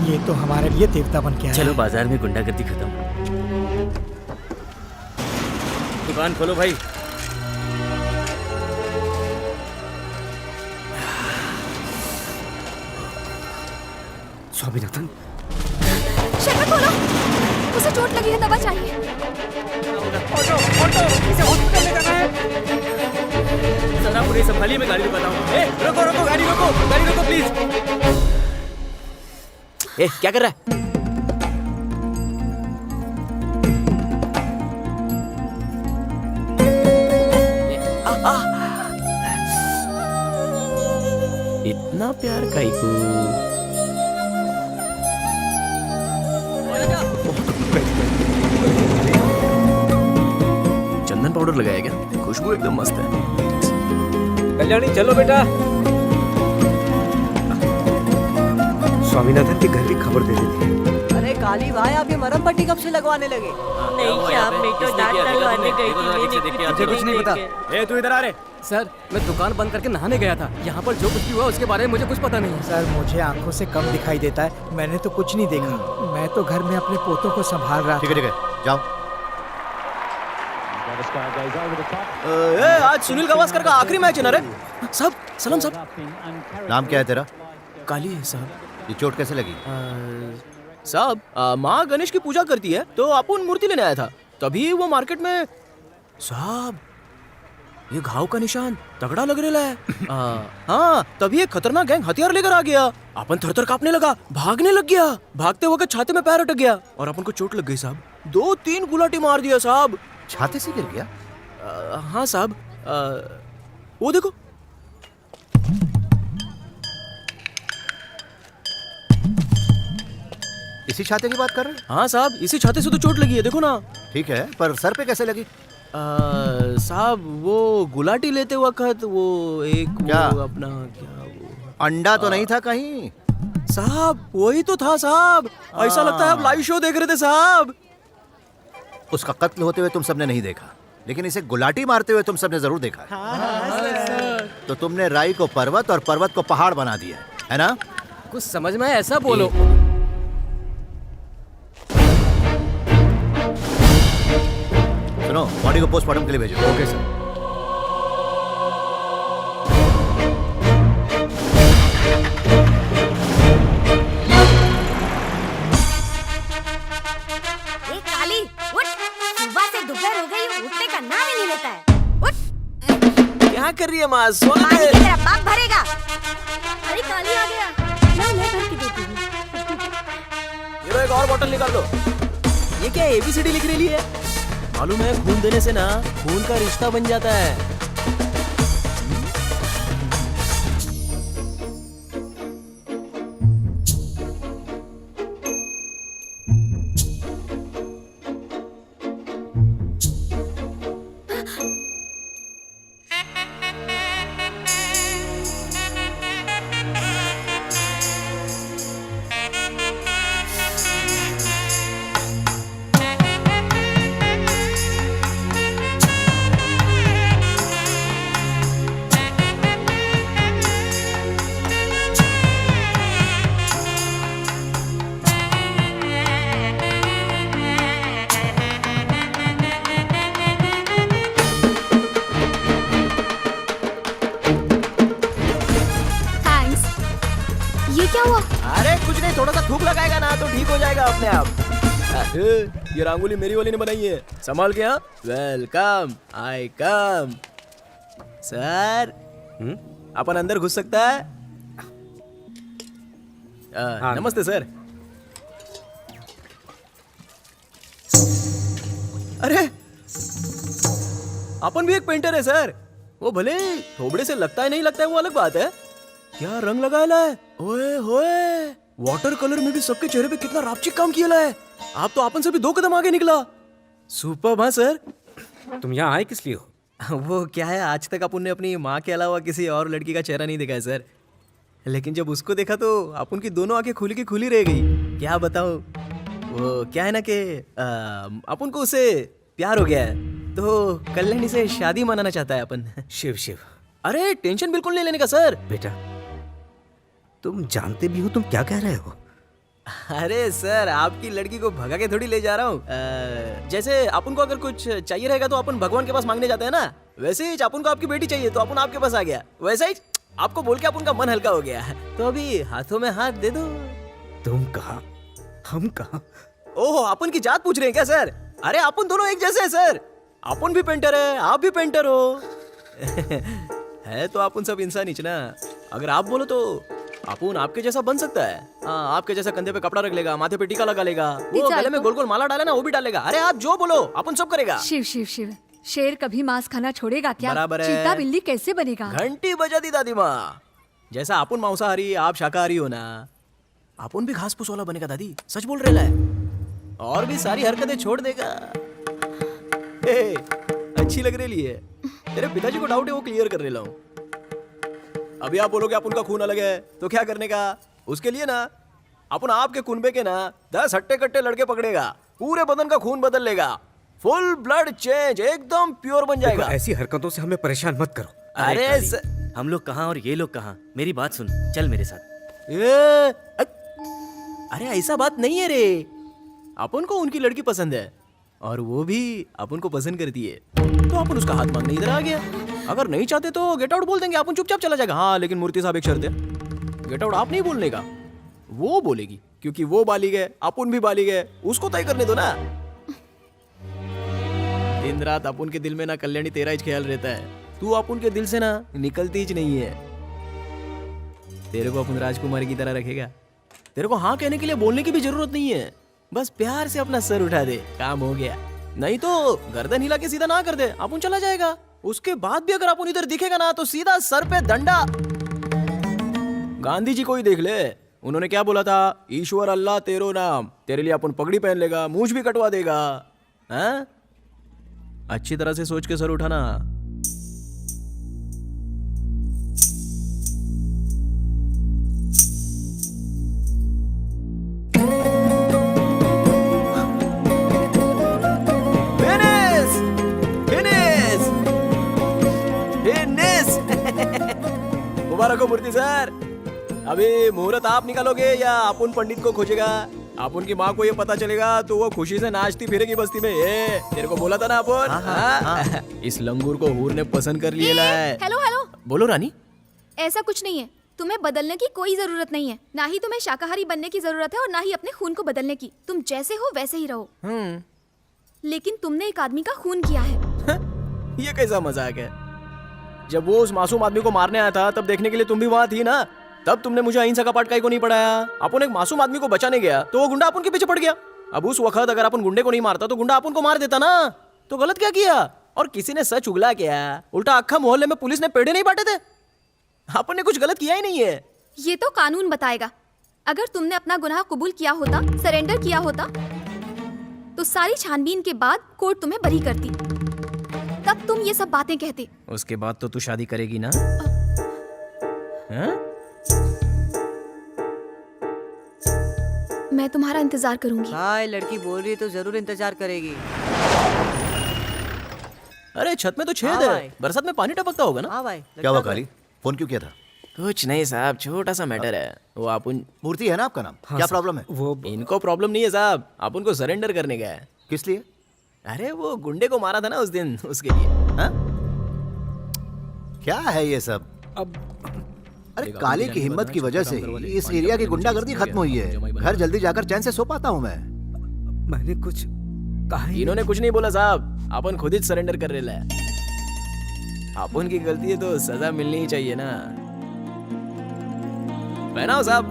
ये तो हमारे लिए देवता बन के आया। चलो बाजार में गुंडागर्दी खत्म। दुकान खोलो भाई। स्वामीनाथन, शटर खोलो, उसे चोट लगी है, दवा चाहिए। इसे हॉस्पिटल ले जाना है। सर आप उन्हें संभालिए, मैं गाड़ी रुकाता हूँ। ए, रोको रोको, गाड़ी रोको प्लीज। ए, क्या कर रहा है? इतना प्यार काईकू। चंदन पाउडर लगाया क्या? खुशबू एकदम मस्त है। कल्याणी चलो बेटा। स्वामीनाथन के घर की खबर दे देती है। अरे काली भाई, आप ये मरहम पट्टी कब से लगवाने लगे? नहीं, शाम में तो डांट लगवाने गई थी। मुझे कुछ नहीं पता। ए, तू इधर आ रे। सर, मैं दुकान बंद करके नहाने गया था। यहाँ पर जो कुछ भी हुआ उसके बारे में मुझे कुछ पता नहीं है। सर, मुझे आंखों से कम दिखाई देता है, मैंने तो कुछ नहीं देखा। मैं तो घर में अपने पोतों को संभाल रहा था। ठीक है जाओ। आज सुनील गावस्कर का आखिरी मैच है ना रे? साहब सलाम साहब। नाम क्या है तेरा? काली है साहब। ये चोट कैसे लगी? साहब, माँ गणेश की पूजा करती है तो अपन मूर्ति लेने आया था, तभी वो मार्केट में। साहब, ये घाव का निशान तगड़ा लग रहा है। हाँ, तभी एक खतरनाक गैंग हथियार लेकर आ गया। अपन थर थर कांपने लगा, भागने लग गया। भागते वक्त छाते में पैर अटक गया और अपन को चोट लग गई साहब। 2-3 गुलाटी मार दिया साहब। छाते से गिर गया? हाँ साहब, वो देखो। इसी छाते की बात कर रहे हैं? हाँ साहब, इसी छाते से तो चोट लगी है, देखो ना। ठीक है, पर सर पे कैसे लगी? साहब वो गुलाटी लेते वक्त वो एक क्या? वो अपना क्या वो अंडा तो नहीं था कहीं? साहब वही तो था साहब। ऐसा लगता है आप लाइव शो देख रहे थे साहब। उसका कत्ल होते हुए तुम सबने नहीं देखा, लेकिन इसे गुलाटी मारते हुए तुम सबने जरूर देखा है। तो तुमने राई को पर्वत और पर्वत को पहाड़ बना दिया है ना? कुछ समझ में ऐसा बोलो। सुनो, बॉडी को पोस्टमार्टम के लिए भेजो। Okay sir. काली उठ, सुबह से दोपहर हो गई, उठने का नाम ही नहीं लेता है। उठ। क्या कर रही है माँ? सोने पानी दे। की तेरा बाप भरेगा। अरे काली आ गया। मैं भर के देती हूँ। ये लो, एक और बोतल निकाल दो। ये क्या ABCD लिख रही है? मालूम है खून देने से ना खून का रिश्ता बन जाता है। ये क्या हुआ? अरे कुछ नहीं, थोड़ा सा थूक लगाएगा ना तो ठीक हो जाएगा अपने आप। ये रंगोली मेरी वाली ने बनाई है, संभाल के। हाँ, वेलकम, आई कम। सर अपन अंदर घुस सकता है? नमस्ते सर। अरे अपन भी एक पेंटर है सर। वो भले थोबड़े से लगता है नहीं लगता है वो अलग बात है। क्या रंग लगाया है? ओए होए, वाटर कलर में भी सबके चेहरे पे कितना रापचिक काम किया है। आप तो अपन से भी 2 कदम आगे निकला। सुपर। हाँ सर। तुम यहाँ आए किस लिए हो? वो क्या है, आज तक अपन ने अपनी माँ के अलावा किसी और लड़की का चेहरा नहीं देखा है सर। लेकिन जब उसको देखा तो अपन की दोनों आंखें खुली की खुली रह गई। क्या बताऊं, वो क्या है ना कि अपन को उससे प्यार हो गया है, तो कल्याणी से शादी मनाना चाहता है अपन। शिव शिव। अरे टेंशन बिल्कुल नहीं लेने का सर। बेटा तुम जानते भी हो तुम क्या कह रहे हो? अरे सर, आपकी लड़की को भगा के थोड़ी ले जा रहा हूँ। जैसे अपन को अगर कुछ चाहिए रहेगा तो अपन भगवान के पास मांगने जाते हैं ना, वैसे ही अपन को आपकी बेटी चाहिए तो अपन आपके पास आ गया। वैसा ही आपको बोल के अपन का मन हल्का हो गया। तो अभी हाथों में हाथ दे दो। तुम कहाँ, हम कहाँ? ओहो, अपन की जात पूछ रहे हैं क्या सर? अरे अपन दोनों एक जैसे हैं सर। अपन भी पेंटर है, आप भी पेंटर हो। है तो अपन सब इंसान ही ना। अगर आप बोलो तो अपन आपके जैसा बन सकता है। आपके जैसा कंधे पे कपड़ा रख लेगा, माथे पे टीका लगा लेगा, वो गले में गोल गोल माला डाले ना वो भी डालेगा। अरे आप जो बोलो अपन सब करेगा। शिव शिव शिव, शेर कभी मांस खाना छोड़ेगा क्या? बराबर है। चीता बिल्ली कैसे बनेगा? घंटी बजा दी दादी माँ। जैसा अपन मांसाहारी आप शाकाहारी हो ना, अपन भी घास फूस वाला बनेगा दादी। सच बोल रहे है। और भी सारी हरकतें छोड़ देगा। अच्छी लग रही है। तेरे पिताजी को डाउट है, वो क्लियर कर रहा हूँ। अभी आप बोलोगे अपन का खून अलग है तो क्या करने का? उसके लिए ना अपन आपके कुनबे के ना 10 हट्टे कट्टे लड़के पकड़ेगा, पूरे बदन का खून बदल लेगा, फुल ब्लड चेंज, एकदम प्योर बन जाएगा। ऐसी हरकतों से हमें परेशान मत करो। अरे हम लोग कहाँ और ये लोग कहाँ? मेरी बात सुन, चल मेरे साथ। अरे ऐसा बात नहीं है रे। अपन को उनकी लड़की पसंद है और वो भी अपन को पसंद करती है, तो अपन उसका हाथ मांगने इधर आ गया। अगर नहीं चाहते तो गेट आउट बोल देंगे, अपन चुपचाप चला जाएगा। हाँ लेकिन मूर्ति साहब एक शर्त है, गेट आउट आप नहीं बोलने का, वो बोलेगी, क्योंकि वो बालिग है, अपन भी बालिग है, उसको तय करने दो ना। दिन रात अपन के दिल में ना कल्याणी तेरा ही ख्याल रहता है। तू अपन के दिल से ना निकलती ही नहीं है। तेरे को अपन राजकुमारी की तरह रखेगा। तेरे को हाँ कहने के लिए बोलने की भी जरूरत नहीं है, बस प्यार से अपना सर उठा दे, काम हो गया। नहीं तो गर्दन हिला के सीधा ना कर दे, अपन चला जाएगा। उसके बाद भी अगर अपन इधर दिखेगा ना तो सीधा सर पे डंडा। गांधी जी को ही देख ले, उन्होंने क्या बोला था? ईश्वर अल्लाह तेरो नाम। तेरे लिए अपन पगड़ी पहन लेगा, मूंछ भी कटवा देगा। हैं? अच्छी तरह से सोच के सर उठाना। मुबारक हो मूर्ति सर। अभी मुहूर्त आप निकालोगे या अपन पंडित को खोजेगा? अपन की माँ को ये पता चलेगा तो वो खुशी से नाचती फिरेगी बस्ती में। ये तेरे को बोला था ना अपन। हाँ? इस लंगूर को हूर ने पसंद कर लिया है। हेलो हेलो, बोलो रानी। ऐसा कुछ नहीं है, तुम्हें बदलने की कोई जरूरत नहीं है। ना ही तुम्हें शाकाहारी बनने की जरूरत है और ना ही अपने खून को बदलने की। तुम जैसे हो वैसे ही रहो। लेकिन तुमने एक आदमी का खून किया है। ये कैसा मजाक है? जब वो उस मासूम आदमी को मारने आया था तब देखने के लिए तुम भी वहाँ थी ना। तब तुमने मुझे अहिंसा का पाठ काहे को नहीं पढ़ाया? अपन एक मासूम आदमी को बचाने गया तो वो गुंडा अपन के पीछे पड़ गया। अब उस वक्त अगर अपन गुंडे को नहीं मारता तो गुंडा अपन को मार देता ना। तो गलत क्या किया? और किसी ने सच उगला क्या? उल्टा अक्खा मोहल्ले में पुलिस ने पेड़े नहीं बांटे थे। अपन ने कुछ गलत किया ही नहीं है। ये तो कानून बताएगा। अगर तुमने अपना गुनाह कबूल किया होता, सरेंडर किया होता, तो सारी छानबीन के बाद कोर्ट तुम्हें बरी करती। तब तुम ये सब बातें कहते। उसके बाद तो तू शादी करेगी ना? मैं तुम्हारा इंतजार करूंगी। भाई लड़की बोल रही है तो जरूर इंतजार करेगी। अरे छत में तो छेद हाँ है, भाई। बरसात में पानी टपकता होगा ना? हाँ भाई। क्या हुआ काली? फोन क्यों किया था? कुछ नहीं साहब, छोटा सा मैटर है। वो अपन मूर्ति है ना आपका नाम? क्या प्रॉब्लम है? वो इनको प्रॉब्लम नहीं है साहब, अपन को सरेंडर करने गया है। किस लिए? अरे वो गुंडे को मारा था ना उस दिन, उसके लिए। हाँ? क्या है ये सब? अरे काली की हिम्मत की वजह से ही इस एरिया की गुंडागर्दी खत्म हुई है। घर जल्दी जाकर चैन से सो पाता हूँ मैं। मैंने कुछ कहा ही इन्होंने कुछ नहीं बोला साहब, अपन खुद ही सरेंडर कर रहे हैं। अपन की गलती है तो सजा मिलनी ही चाहिए ना। पहनाओ साहब।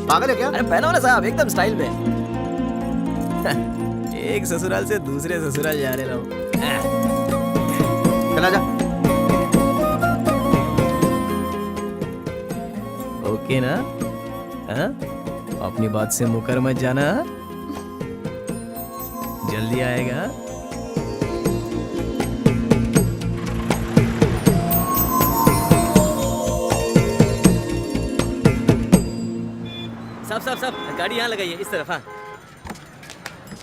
पागल है क्या? अरे पहनाओ ना साहब, एकदम स्टाइल में। एक ससुराल से दूसरे ससुराल जा रहे रहो। चला जा। ओके ना? हाँ? अपनी बात से मुकर मत जाना। जल्दी आएगा। सब गाड़ी यहाँ लगाइए, इस तरफ। हाँ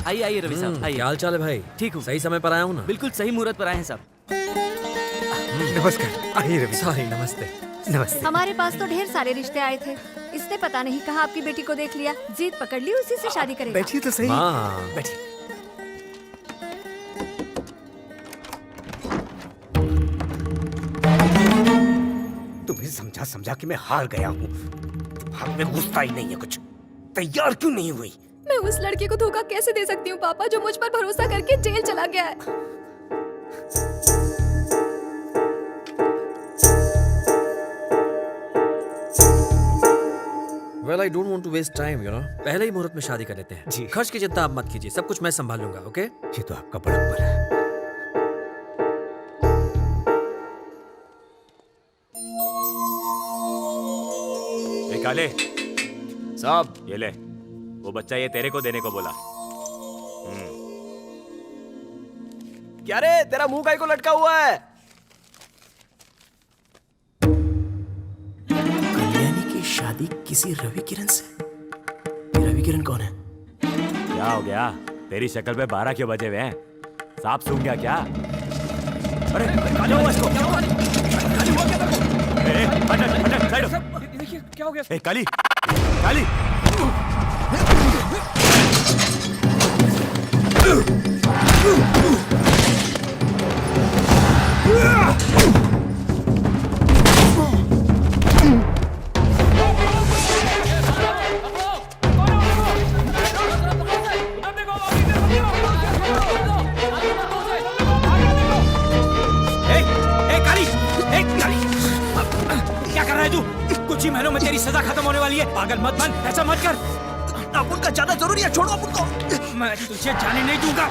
आइए आइए रवि साहब, आइए। क्या हाल चाल है भाई? ठीक हूँ। सही समय पर आया हूँ ना? बिल्कुल सही मुहूर्त पर आए हैं साहब। नमस्कार। आइए रवि। सॉरी, नमस्ते। नमस्ते। हमारे पास तो ढेर सारे रिश्ते आए थे। इसने पता नहीं कहा आपकी बेटी को देख लिया, जीत पकड़ ली, उसी से शादी करेगा। बैठिए तो सही। हाँ। बैठिए। तुम्हें समझा समझा के मैं हार गया हूँ। दिमाग में घुसता ही नहीं है कुछ। तैयार क्यों नहीं हुई? मैं उस लड़के को धोखा कैसे दे सकती हूँ पापा, जो मुझ पर भरोसा करके जेल चला गया है। Well, I don't want to waste time, you know. पहले ही मुहूर्त में शादी कर लेते हैं। जी। खर्च की चिंता आप मत कीजिए, सब कुछ मैं संभालूंगा, ओके? ये तो आपका बड़प्पन है। काले साहब, ये ले, वो बच्चा ये तेरे को देने को बोला। क्या रे, तेरा मुंह काहे को लटका हुआ है? कल्याणी की शादी किसी रवि किरण से? ये रवि किरण कौन है? क्या हो गया? तेरी शक्ल पे 12 क्यों बजे हुए हैं? सांप सूंघ गया क्या? अरे काले हुआ इसको। क्या हो गया? ए काली, काली। क्या कर रहा है तू? कुछ ही महीनों में तेरी सजा खत्म होने वाली है। पागल मत बन, ऐसा मत कर। अपुन का जाना जरूरी है, छोड़ो अपुन को। मैं तुझे जाने नहीं दूंगा।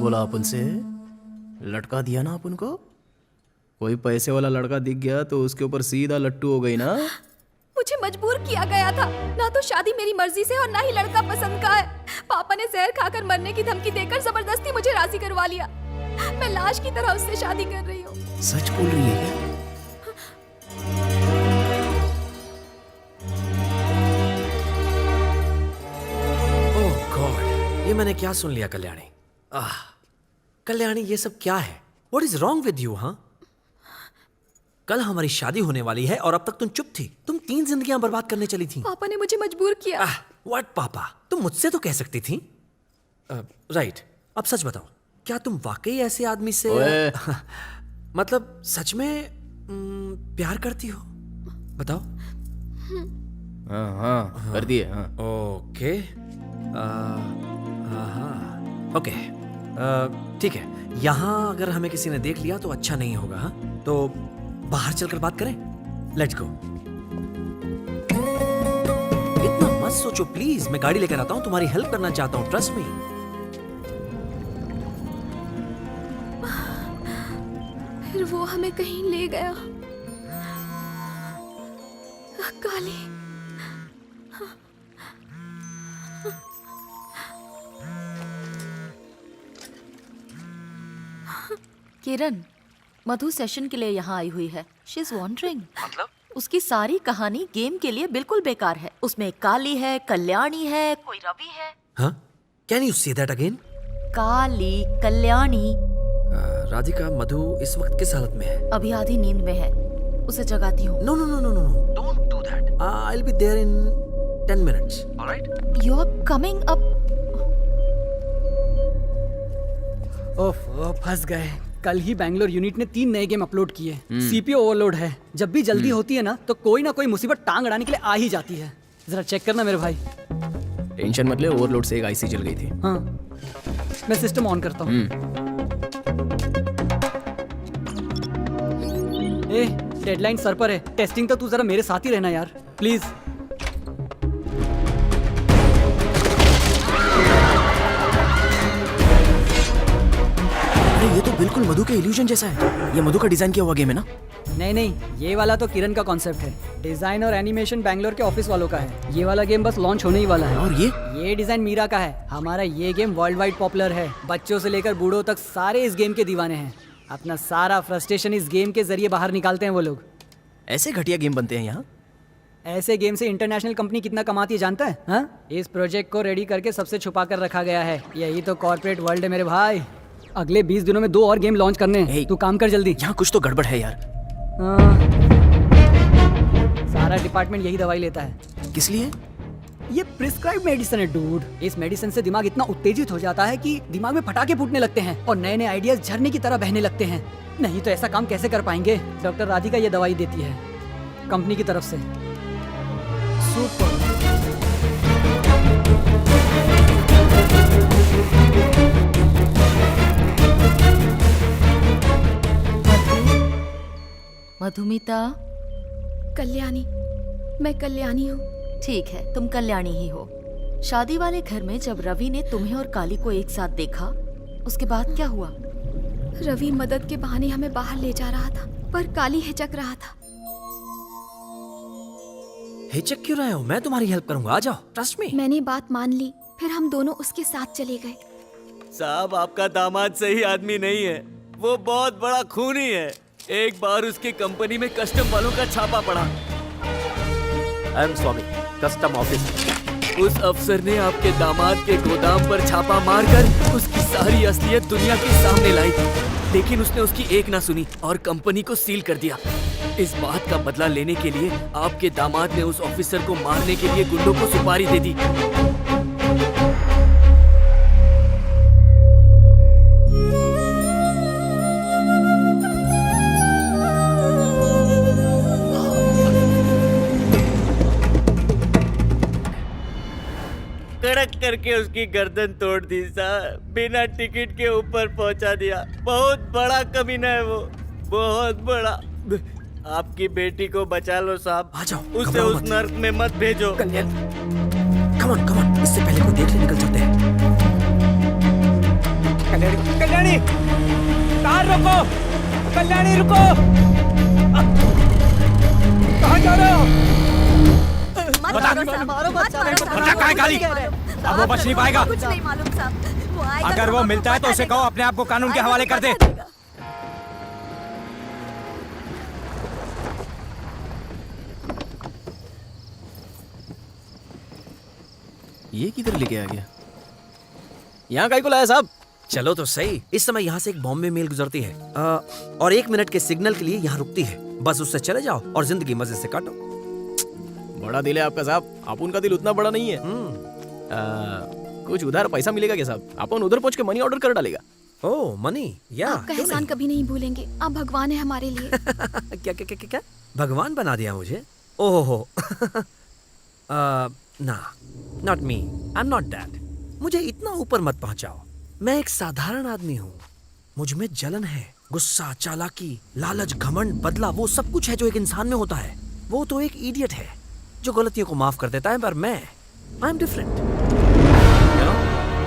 बोला आप उनसे? लटका दिया ना आप उनको? कोई पैसे वाला लड़का दिख गया तो उसके ऊपर सीधा लट्टू हो गई ना? मुझे मजबूर किया गया था। ना तो शादी मेरी मर्जी से और ना ही लड़का पसंद का है। पापा ने जहर खाकर मरने की धमकी देकर जबरदस्ती मुझे राजी करवा लिया। मैं लाश की तरह उससे शादी कर रही हूँ। सच बोल रही है क्या? ओह गॉड, ये मैंने क्या सुन लिया कल्याणी? कल्याणी, ये सब क्या है? What is wrong with you, हाँ? कल हमारी शादी होने वाली है और अब तक तुम चुप थी। तुम 3 जिंदगियां बर्बाद करने चली थी। पापा ने मुझे मजबूर किया। व्हाट पापा? तुम मुझसे तो कह सकती थी। राइट, अब सच बताओ, क्या तुम वाकई ऐसे आदमी से मतलब सच में प्यार करती हो? बताओ। हाँ कर दिए। हाँ ओके, ओके, ठीक है। यहाँ अगर हमें किसी ने देख लिया तो अच्छा नहीं होगा। हाँ, तो बाहर चलकर बात करें। Let's go. इतना मत सोचो प्लीज, मैं गाड़ी लेकर आता हूँ, तुम्हारी हेल्प करना चाहता हूँ, ट्रस्ट मी। फिर वो हमें कहीं ले गया। काली, किरण, मधु सेशन के लिए यहाँ आई हुई है। She is wondering. मतलब? उसकी सारी कहानी गेम के लिए बिल्कुल बेकार है। उसमें काली है, कल्याणी है, कोई रवि है। हाँ? Can you say that again? Kali, Kalyani. Radhika, Madhu इस वक्त किस हालत में है? अभी आधी नींद में है। उसे जगाती हूँ। No no no no no, don't do that. I will be there in 10 minutes. Alright? You are coming up. Oh, फंस गए। कल ही बैंगलोर यूनिट ने 3 नए गेम अपलोड किए। सीपीयू ओवरलोड है। जब भी जल्दी होती है ना तो कोई ना कोई मुसीबत टांग अड़ाने के लिए आ ही जाती है। जरा चेक करना मेरे भाई। टेंशन मत ले, ओवरलोड से एक आईसी जल गई थी। हाँ, मैं सिस्टम ऑन करता हूँ। ए, डेडलाइन सर पर है। टेस्टिंग तो तू जरा मेरे साथ ही रहना यार, प्लीज। ये तो बिल्कुल मधु के इल्यूजन जैसा है। ये मधु का डिजाइन किया हुआ गेम है ना? नहीं, ये वाला तो किरण का कॉन्सेप्ट है। डिजाइन और एनिमेशन बैंगलोर के ऑफिस वालों का है। ये वाला गेम बस लॉन्च होने ही वाला है। और ये डिजाइन मीरा का है। हमारा ये गेम वर्ल्ड वाइड पॉपुलर है। बच्चों से लेकर बूढ़ों तक सारे इस गेम के दीवाने हैं। अपना सारा फ्रस्ट्रेशन इस गेम के जरिए बाहर निकालते हैं वो लोग। ऐसे घटिया गेम बनते हैं यहाँ? ऐसे गेम से इंटरनेशनल कंपनी कितना कमाती है जानता है? हाँ? इस प्रोजेक्ट को रेडी करके सबसे छुपा कर रखा गया है। यही तो कॉर्पोरेट वर्ल्ड है मेरे भाई। अगले 20 दिनों में 2 और गेम लॉन्च करने हैं। तू काम कर जल्दी। यहाँ कुछ तो गड़बड़ है यार। सारा डिपार्टमेंट यही दवाई लेता है। किस लिए? ये प्रिस्क्राइब मेडिसिन है डूड। इस मेडिसिन से दिमाग इतना उत्तेजित हो जाता है कि दिमाग में पटाखे फूटने लगते हैं और नए नए आइडियाज झरने की तरह बहने लगते हैं। नहीं तो ऐसा काम कैसे कर पाएंगे? डॉक्टर राधिका ये दवाई देती है कंपनी की तरफ से। सुपर। मधुमिता। कल्याणी, मैं कल्याणी हूँ। ठीक है, तुम कल्याणी ही हो। शादी वाले घर में जब रवि ने तुम्हें और काली को एक साथ देखा, उसके बाद क्या हुआ? रवि मदद के बहाने हमें बाहर ले जा रहा था, पर काली हिचक रहा था। हिचक क्यों रहे हो? मैं तुम्हारी हेल्प करूंगा, आ जाओ, ट्रस्ट मी। मैंने बात मान ली, फिर हम दोनों उसके साथ चले गए। साहब, आपका दामाद सही आदमी नहीं है। वो बहुत बड़ा खूनी है। एक बार उसकी कंपनी में कस्टम वालों का छापा पड़ा। I am Swami, custom office. उस अफसर ने आपके दामाद के गोदाम पर छापा मारकर उसकी सारी असलियत दुनिया के सामने लाई, लेकिन उसने उसकी एक ना सुनी और कंपनी को सील कर दिया। इस बात का बदला लेने के लिए आपके दामाद ने उस ऑफिसर को मारने के लिए गुंडों को सुपारी दे दी। कड़क करके उसकी गर्दन तोड़ दी साहब, बिना टिकट के ऊपर पहुंचा दिया। बहुत बड़ा कमीना है वो, बहुत बड़ा। आपकी बेटी को बचा लो साहब, आ जाओ, उसे उस नर्क में मत भेजो। कम ऑन, इससे पहले कोई देख ले निकल जाते हैं। कल्याणी, कल्याणी, कार रोको, कल्याणी रुको। कहाँ जा रहे हो? बता, बता कहाँ है गाड़ी? अब वो बच नहीं पाएगा। कुछ नहीं मालूम साहब, वो आएगा अगर तो वो हमको मिलता है तो बता उसे देगा। कहो अपने आप को कानून के हवाले कर दे। ये किधर लेके आ गया? यहाँ काहे को लाया साहब? चलो तो सही। इस समय यहाँ से एक बॉम्बे मेल गुजरती है और 1 मिनट के सिग्नल के लिए यहाँ रुकती है। बस उससे चले जाओ और जिंदगी मजे से काटो। बड़ा दिल है आपका साहब। अपन का दिल उतना बड़ा नहीं है। कुछ उधार पैसा मिलेगा क्या साहब? अपन उधर पहुँच के मनी ऑर्डर कर डालेगा। ओह मनी, या आपका एहसान कभी नहीं भूलेंगे। आप भगवान है हमारे लिए। क्या क्या क्या क्या भगवान बना दिया मुझे? ओहो ना, not me, I am not that. मुझे इतना ऊपर मत पहुंचाओ। मैं एक साधारण आदमी हूँ। मुझ में जलन है, गुस्सा, चालाकी, लालच, घमंड, बदला, वो सब कुछ है जो एक इंसान में होता है। वो तो एक इडियट है जो गलतियों को माफ कर देता है, पर मैं आई एम डिफरेंट।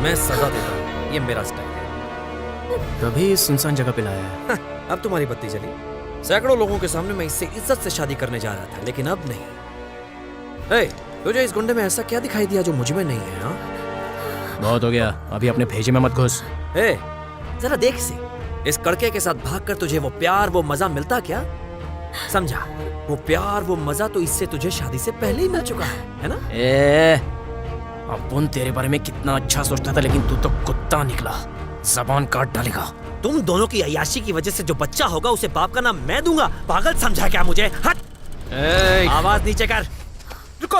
मैं सजा देता हूँ, ये मेरा स्टाइल है। तभी इस सुनसान जगह पे लाया है। अब तुम्हारी बत्ती जली। सैकड़ों लोगों के सामने मैं इससे इज्जत से शादी करने जा रहा था, लेकिन अब नहीं। हे, तुझे इस गुंडे में ऐसा क्या दिखाई दिया जो मुझ में नहीं है? हाँ, बहुत हो गया, अभी अपने भेजे में मत घुस। हे, जरा देख इसे। इस कड़के के साथ भागकर तुझे वो प्यार, वो मजा मिलता क्या? समझा? वो प्यार, वो मजा तो इससे तुझे शादी से पहले ही मिल चुका है ना? अपन तेरे बारे में कितना अच्छा सोचता था, लेकिन तू तो कुत्ता निकला। जबान काट डालेगा। तुम दोनों की अय्याशी की वजह से जो बच्चा होगा उसे बाप का नाम मैं दूंगा। पागल समझा क्या मुझे? हट! आवाज नीचे कर। रुको,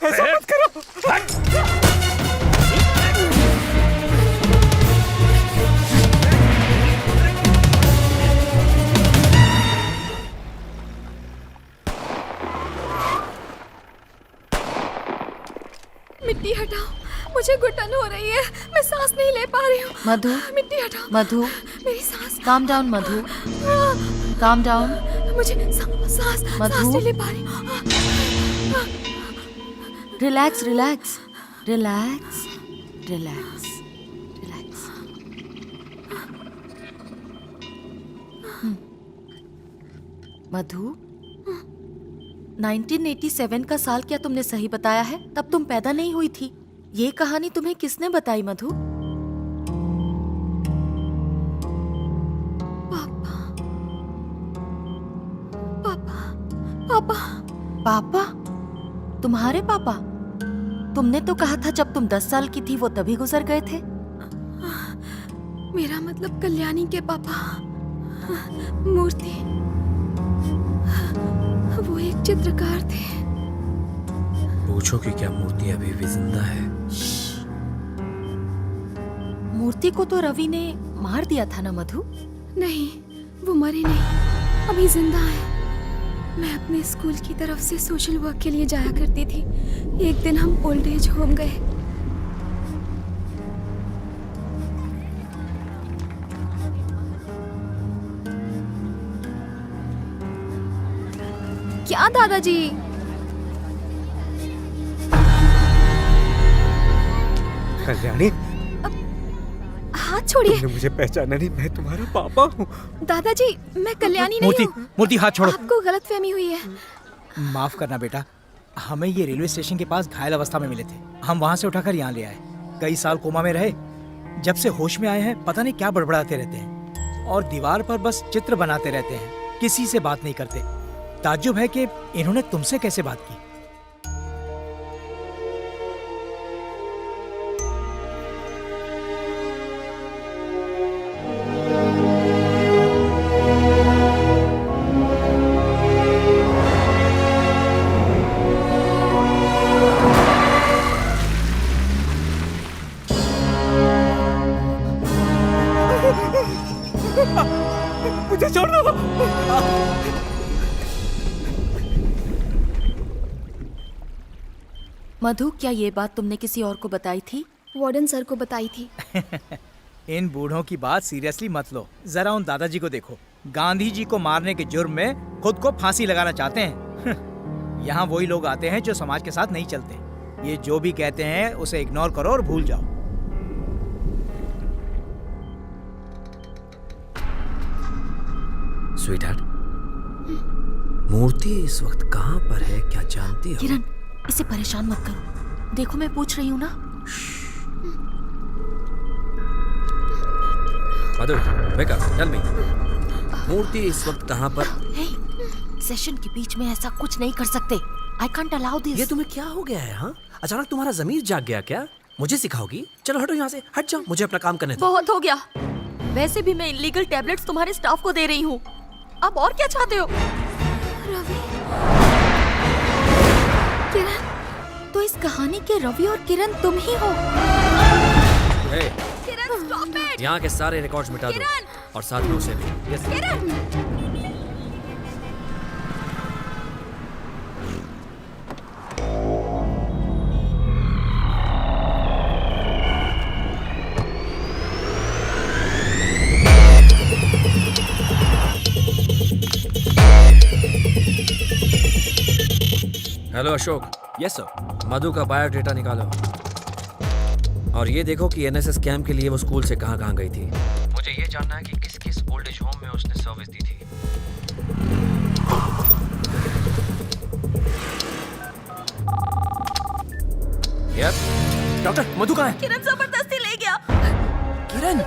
ऐसा मत करो। मिट्टी हटाओ, मुझे घुटन हो रही है। मैं सांस नहीं ले पा रही हूँ। मधु, मिट्टी हटाओ। मधु, मेरी सांस। काम डाउन मधु, काम डाउन। मुझे सांस मधु, नहीं ले पा रही हूँ। Relax relax relax relax relax. Madhu, 1987 का साल क्या तुमने सही बताया है? तब तुम पैदा नहीं हुई थी। ये कहानी तुम्हें किसने बताई मधु? पापा। पापा? तुम्हारे पापा? तुमने तो कहा था जब तुम 10 साल की थी वो तभी गुजर गए थे। मेरा मतलब कल्याणी के पापा। मूर्ति, वो एक चित्रकार थे। पूछो कि क्या मूर्ति अभी भी जिंदा है? मूर्ति को तो रवि ने मार दिया था ना मधु? नहीं, वो मरे नहीं, अभी जिंदा है। मैं अपने स्कूल की तरफ से सोशल वर्क के लिए जाया करती थी। एक दिन हम ओल्ड एज होम गए। क्या दादाजी? कल्याणी, हाथ छोड़िए। तुमने मुझे पहचाना नहीं, मैं तुम्हारा पापा हूँ। दादाजी, मैं कल्याणी नहीं हूँ। मूर्ति हाथ छोड़ो। आपको गलतफहमी हुई है। माफ करना बेटा, हमें ये रेलवे स्टेशन के पास घायल अवस्था में मिले थे। हम वहाँ से उठाकर यहाँ ले आए। कई साल कोमा में रहे। जब से होश में आए हैं पता नहीं क्या बड़बड़ाते रहते हैं और दीवार पर बस चित्र बनाते रहते हैं, किसी से बात नहीं करते। ताज्जुब है कि इन्होंने तुमसे कैसे बात की। मुझे छोड़ दो। मधु, क्या ये बात तुमने किसी और को बताई थी? वार्डन सर को बताई थी। इन बूढ़ों की बात सीरियसली मत लो। जरा उन दादाजी को देखो, गांधी जी को मारने के जुर्म में खुद को फांसी लगाना चाहते हैं। यहाँ वही लोग आते हैं जो समाज के साथ नहीं चलते। ये जो भी कहते हैं उसे इग्नोर करो और भूल जाओ। स्वीटहार्ट, मूर्ति इस वक्त कहाँ पर है, क्या जानती हो? किरण, इसे परेशान मत करो। देखो मैं पूछ रही हूँ ना। मधु, wake up, tell me. मूर्ति इस वक्त कहाँ पर? हे, सेशन के बीच में ऐसा कुछ नहीं कर सकते। I can't allow this. ये तुम्हें क्या हो गया है? हाँ, अचानक तुम्हारा ज़मीर जाग गया क्या? मुझे सिखाओगी? चलो हटो यहाँ से, हट जाओ, मुझे अपना काम करने दो। बहुत हो गया। वैसे भी मैं इलीगल टैबलेट्स तुम्हारे स्टाफ को दे रही हूँ। अब और क्या चाहते हो? रवि, किरण, तो इस कहानी के रवि और किरण तुम ही हो। Hey, Kiran, stop it. यहाँ के सारे रिकॉर्ड्स मिटा दो और साथ में उसे भी। Yes. Hello Ashok. Yes sir. Madhu का बायोडेटा निकालो और ये देखो कि एनएसएस कैंप के लिए वो स्कूल से कहाँ गई थी। मुझे ये जानना है कि किस किस ओल्ड एज होम में उसने सर्विस दी थी। यार डॉक्टर, मधु कहाँ है? किरण जबरदस्ती ले गया। किरण,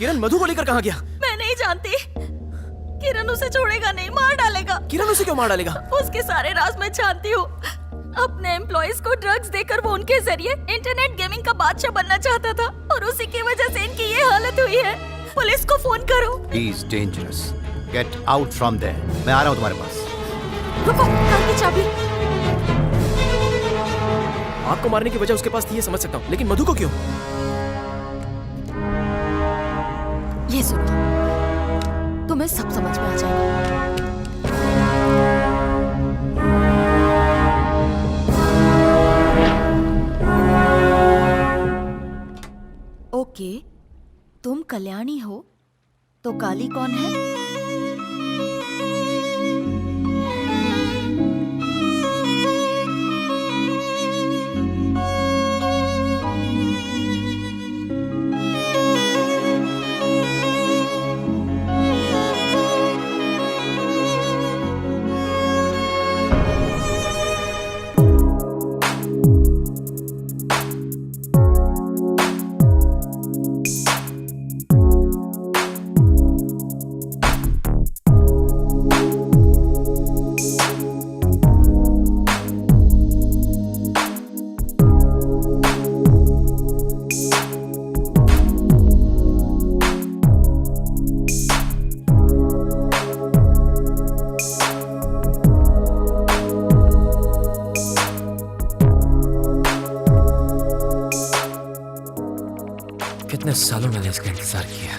किरण मधु को लेकर कहाँ गया? मैं नहीं जानती। किरण उसे छोड़ेगा नहीं, मार डालेगा। किरण उसे क्यों मार डालेगा? उसके सारे राज मैं जानती हूँ। अपने एम्प्लॉइज को ड्रग्स देकर वो उनके जरिए इंटरनेट गेमिंग का बादशाह बनना चाहता था और उसी की वजह से इनकी ये हालत हुई है। पुलिस को फोन करो। He is dangerous. Get out from there. मैं आ रहा हूँ तुम्हारे पास। रुको, कार की चाबी। आपको मारने की वजह उसके पास थी ये समझ सकता हूँ, लेकिन मधु को क्यों? ये सुनो, तुम्हें सब समझ में आ जाएगा। ओके, तुम कल्याणी हो, तो काली कौन है? कितने सालों मैंने इसका इंतजार किया।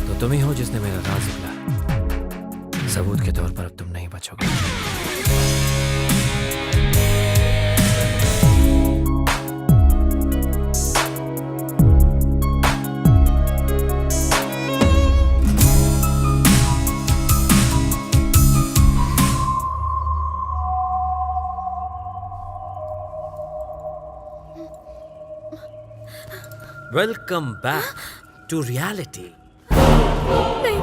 तो तुम ही हो जिसने मेरा राज निकाला। सबूत के तौर पर अब तुम नहीं बचोगे। Welcome back to reality. नहीं,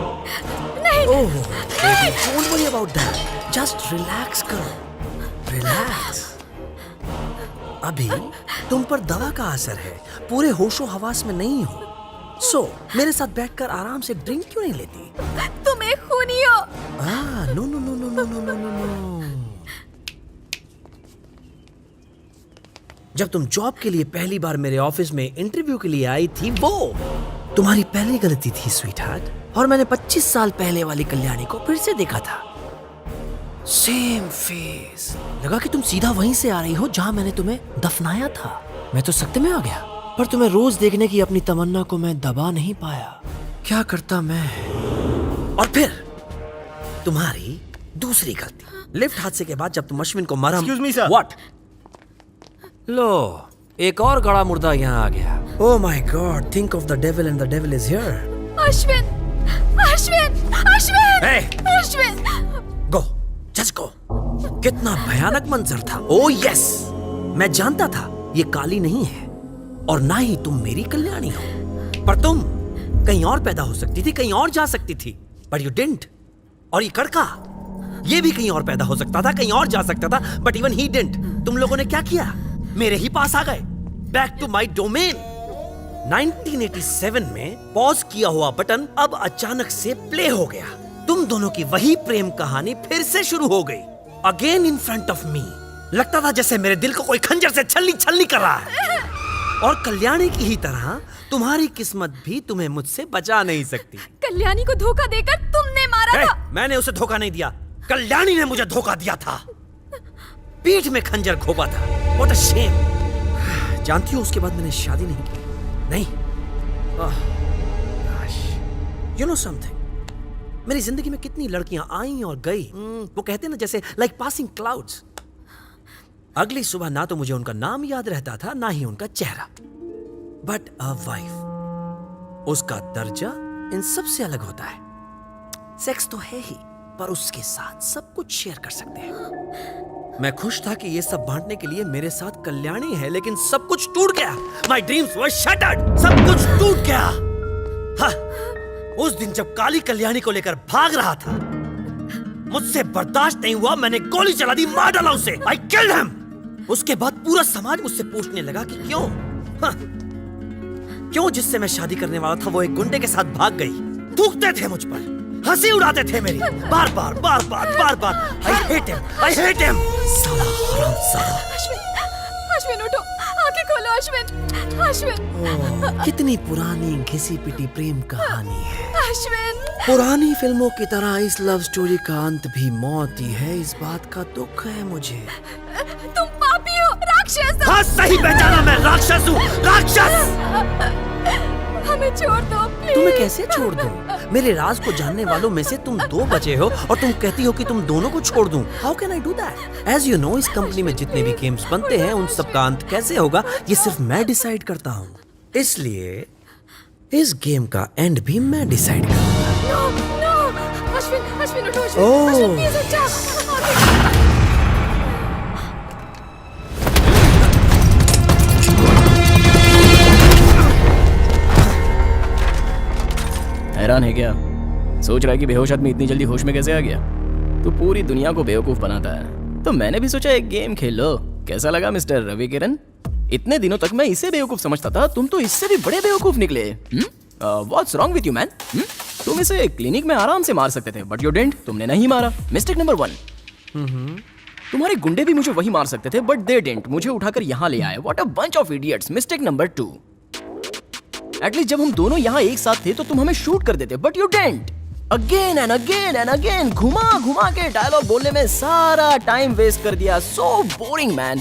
नहीं, Oh, baby, don't worry about that. Just relax, करो. Relax. अभी तुम पर दवा का असर है, पूरे होशो हवास में नहीं हो। मेरे साथ बैठकर आराम से ड्रिंक क्यों नहीं लेती? तुम एक खूनी हो। No no no no no no no no. जब तुम जॉब के लिए पहली बार मेरे ऑफिस में इंटरव्यू के लिए आई थी, वो तुम्हारी पहली गलती थी स्वीट हार्ट। और मैंने 25 साल पहले वाली कल्याणी को फिर से देखा था। Same face. लगा कि तुम सीधा वहीं से आ रही हो जहां मैंने तुम्हें दफनाया था। मैं तो सख्त में आ गया, पर तुम्हें रोज देखने की अपनी तमन्ना को मैं दबा नहीं पाया। क्या करता मैं। और फिर तुम्हारी दूसरी गलती, लिफ्ट हादसे के बाद जब तुम अश्विन को मरहम। Excuse me, sir. What? लो, एक और गड़ा मुर्दा यहाँ आ गया। Oh my God, think of the devil and the devil is here. Ashwin, Ashwin, Ashwin, Hey! Ashwin. Go, just go. कितना भयानक मंजर था। Oh yes, मैं जानता था ये काली नहीं है और ना ही तुम मेरी कल्याणी हो, पर तुम कहीं और पैदा हो सकती थी, कहीं और जा सकती थी, but you didn't. और ये कड़का, ये भी कहीं और पैदा हो सकता था, कहीं और जा सकता था, but even he didn't. तुम लोगों ने क्या किया? मेरे ही पास आ गए। Back to my domain. 1987 में पॉज किया हुआ बटन अब अचानक से प्ले हो गया। तुम दोनों की वही प्रेम कहानी फिर से शुरू हो गई, again in front of me. लगता था जैसे मेरे दिल को कोई खंजर से छलनी छलनी कर रहा है। और कल्याणी की ही तरह तुम्हारी किस्मत भी तुम्हें मुझसे बचा नहीं सकती। कल्याणी को धोखा देकर तुमने मारा था। मैंने उसे धोखा नहीं दिया, कल्याणी ने मुझे धोखा दिया था। पीठ में खंजर घोपा था। What a shame. जानती हो उसके बाद मैंने शादी नहीं की। नहीं। You know something? मेरी जिंदगी में कितनी लड़कियां आई और गई। वो कहते ना जैसे like passing clouds. अगली सुबह ना तो मुझे उनका नाम याद रहता था, ना ही उनका चेहरा। But a wife, उसका दर्जा इन सबसे अलग होता है। सेक्स तो है ही, पर उसके साथ सब कुछ शेयर कर सकते हैं। मैं खुश था कि ये सब बांटने के लिए मेरे साथ कल्याणी है, लेकिन सब कुछ टूट गया। My dreams were shattered. सब कुछ टूट गया। हाँ, उस दिन जब काली कल्याणी को लेकर भाग रहा था, मुझसे बर्दाश्त नहीं हुआ, मैंने गोली चला दी, मार डाला उसे। I killed him. उसके बाद पूरा समाज मुझसे पूछने लगा कि क्यों, हाँ, क्यों जिससे मैं शादी करने वाला था वो एक गुंडे के साथ भाग गई। थूकते थे मुझ पर, हंसी उड़ाते थे मेरी, बार बार बार बार बार बार। I hate him, I hate him. साला हरामजादा। अश्विन, अश्विन उठो, आंखें खोलो अश्विन, अश्विन। कितनी पुरानी घिसी पिटी प्रेम कहानी है। अश्विन। पुरानी फिल्मों की तरह इस लव स्टोरी का अंत भी मौत ही है। इस बात का दुख है मुझे। तुम पापी हो, राक्षस हो। हाँ, सही पहचाना, मैं राक्षस हूँ, राक्षस। हमें छोड़ दो प्लीज। तुम्हें कैसे छोड़ दूं? मेरे राज को जानने वालों में से तुम 2 बचे हो और तुम कहती हो कि तुम दोनों को छोड़ दूं। How can I do that? As you know, इस कंपनी में जितने भी गेम्स बनते हैं उन सब का अंत कैसे होगा ये सिर्फ मैं डिसाइड करता हूँ। इसलिए इस गेम का एंड भी मैं डिसाइड करूँगा। नो, नो, अश्विन, अश्विन उठो, अश्विन, ओह। अश्विन प्लीज उठ जाओ। हैरान है क्या? सोच रहा है कि बेहोश आदमी इतनी जल्दी होश में कैसे आ गया? तो पूरी दुनिया को बेवकूफ बनाता है। तो मैंने भी सोचा एक गेम खेल लो। कैसा लगा मिस्टर रवि किरण? इतने दिनों तक मैं इसे बेवकूफ समझता था, तुम तो इससे भी बड़े बेवकूफ निकले। What's wrong with you man? तुम इसे क्लिनिक में आराम से मार सकते थे, बट यू डिडंट, तुमने नहीं मारा। Mistake number 1। तुम्हारे गुंडे भी मुझे वही मार सकते थे, बट दे डिडंट, मुझे उठाकर यहाँ ले आए। What a bunch of idiots. Mistake number 2। At least जब हम दोनों यहाँ एक साथ थे तो तुम हमें शूट कर देते, but you didn't. Again and again and again घुमा घुमा के डायलॉग बोलने में सारा टाइम वेस्ट कर दिया। So boring man.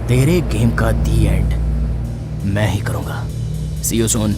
तेरे गेम का दी एंड मैं ही करूंगा। See you soon.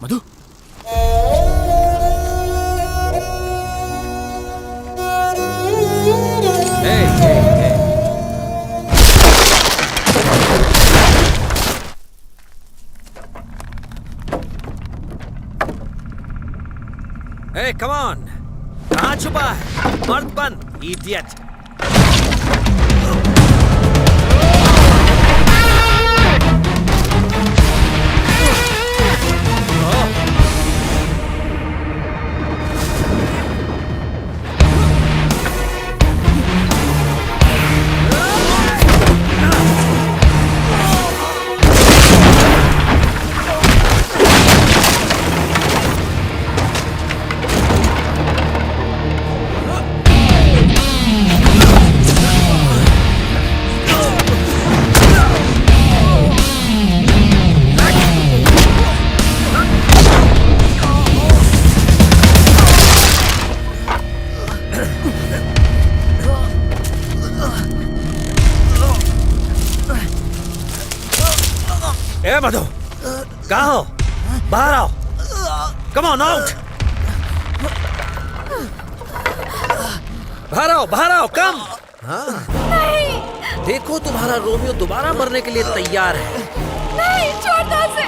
Madhu, Hey, come on! कहाँ छुपा है? मर्द बन, idiot! ए मधु, कहाँ हो? बाहर आओ! Come on out! बाहर आओ, कम! हाँ? देखो तुम्हारा रोमियो दोबारा मरने के लिए तैयार है। नहीं, छोड़ दो उसे।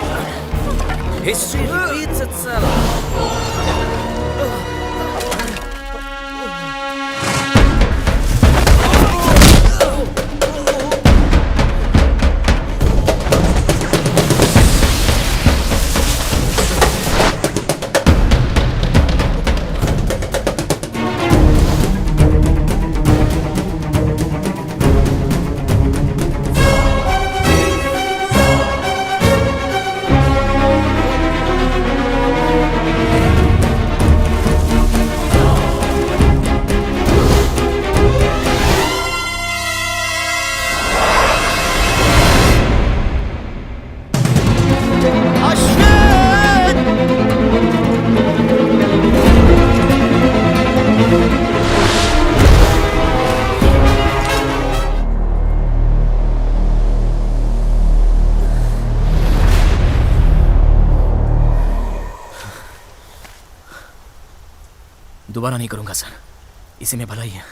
History repeats itself. दोबारा नहीं करूंगा सर, इसे में भलाई है।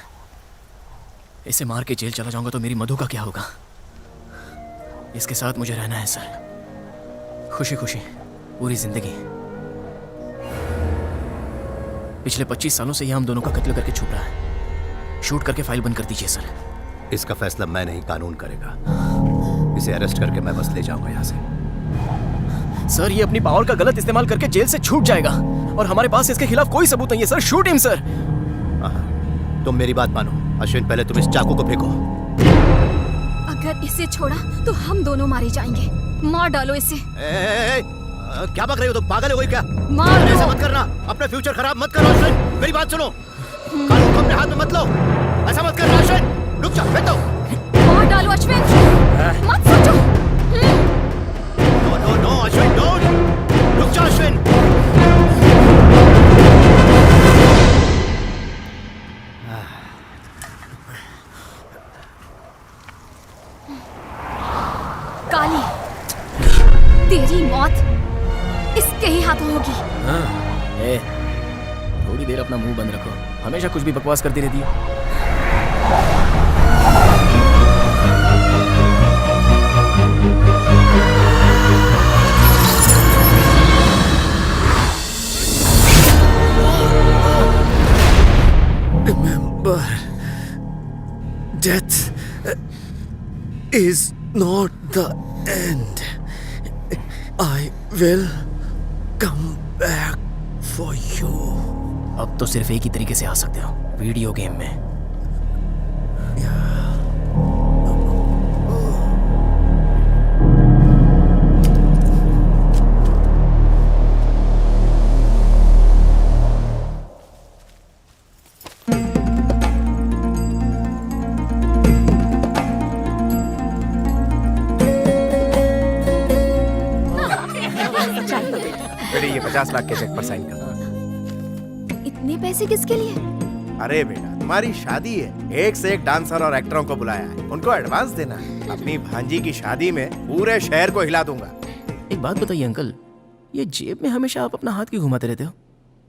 इसे मार के जेल चला जाऊंगा तो मेरी मधु का क्या होगा? इसके साथ मुझे रहना है सर, खुशी खुशी पूरी जिंदगी। पिछले 25 सालों से यह हम दोनों का कत्ल करके छुप रहा है। शूट करके फाइल बंद कर दीजिए सर। इसका फैसला मैं नहीं, कानून करेगा। इसे अरेस्ट करके मैं बस ले जाऊंगा यहाँ से। सर, ये अपनी पावर का गलत इस्तेमाल करके जेल से छूट जाएगा और हमारे पास इसके खिलाफ कोई सबूत नहीं है सर। Shoot him sir. तुम मेरी बात मानो। अश्विन, पहले तुम इस चाकू को फेंको। अगर इसे छोड़ा तो हम दोनों मारे जाएंगे। मार डालो इसे। क्या बक रही हो तुम? पागल हो गई क्या? मार ऐसा मत करना, अपना फ्यूचर खराब मत करो अश्विन। मेरी बात सुनो, कानून को अपने हाथ में मत लो। ऐसा मत करना अश्विन, रुक जा, फेंक दो। मार डालो अश्विन, मत सोचो। No no no Ashwin, don't. रुक जा अश्विन। काली, तेरी मौत इसके ही हाथों होगी। ए, थोड़ी देर अपना मुंह बंद रखो। हमेशा कुछ भी बकवास करती रहती है। Remember, death is not the end. I will come back for you. अब तो सिर्फ एक ही तरीके से आ सकते हो, वीडियो गेम में। ये 50 लाख के चेक पर साइन कर। इतने पैसे किसके लिए? अरे बेटा, तुम्हारी शादी है, एक से एक डांसर और एक्टरों को बुलाया है, उनको एडवांस देना है। अपनी भांजी की शादी में पूरे शहर को हिला दूंगा। एक बात बताइए अंकल, ये जेब में हमेशा आप अपना हाथ क्यों घुमाते रहते हो?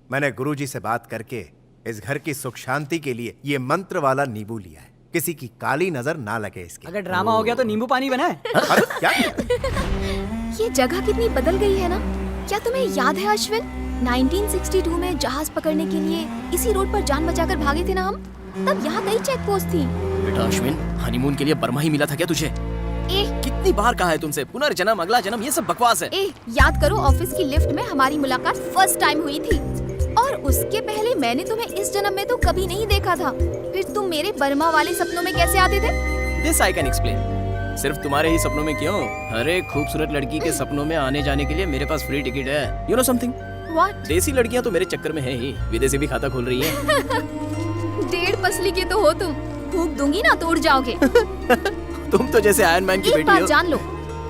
मैंने गुरुजी से बात करके इस घर की सुख शांति के लिए ये मंत्र वाला नींबू लिया है। किसी की काली नजर ना लगे इसकी। अगर ड्रामा हो गया तो नींबू पानी बना है। अरे क्या? ये जगह कितनी बदल गई है ना। क्या तुम्हें याद है अश्विन, 1962 में जहाज पकड़ने के लिए इसी रोड पर जान बचाकर भागे थे ना हम? तब यहाँ कई चेक पोस्ट थी। बेटा अश्विन, हनीमून के लिए बर्मा ही मिला था क्या तुझे? कितनी बार कहा है तुमसे, पुनर्जन्म, अगला जन्म, ये सब बकवास है। याद करो, ऑफिस की लिफ्ट में हमारी मुलाकात फर्स्ट टाइम हुई थी और उसके पहले मैंने तुम्हें इस जन्म में तो कभी नहीं देखा था। फिर तुम मेरे बर्मा वाले सपनों में कैसे आते थे? This I can explain. सिर्फ तुम्हारे ही सपनों में क्यों, हर एक खूबसूरत लड़की के सपनों में आने जाने के लिए मेरे पास फ्री टिकट है। You know something? व्हाट? देसी लड़कियां तो मेरे चक्कर में है ही, विदेशी भी खाता खोल रही हैं। 1.5 पसली के तो हो तुम, फूंक दूंगी ना तो उड़ जाओगे। तुम तो जैसे आयरन मैन की एक बेटी बात हो। जान लो,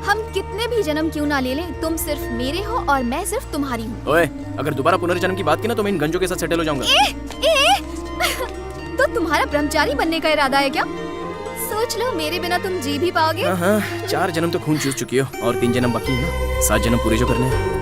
हम कितने भी जन्म क्यों ना ले लें, तुम सिर्फ मेरे हो और मैं सिर्फ तुम्हारी हूँ। ओए, अगर दोबारा पुनर्जन्म की बात की ना तो मैं इन गंजों के साथ सेटल हो जाऊंगा। तो तुम्हारा ब्रह्मचारी बनने का इरादा है क्या? सोच लो, मेरे बिना तुम जी भी पाओगे। हाँ, 4 जन्म तो खून चूस चुकी हो और 3 जन्म बाकी है ना, 7 जन्म पूरे जो करने हैं।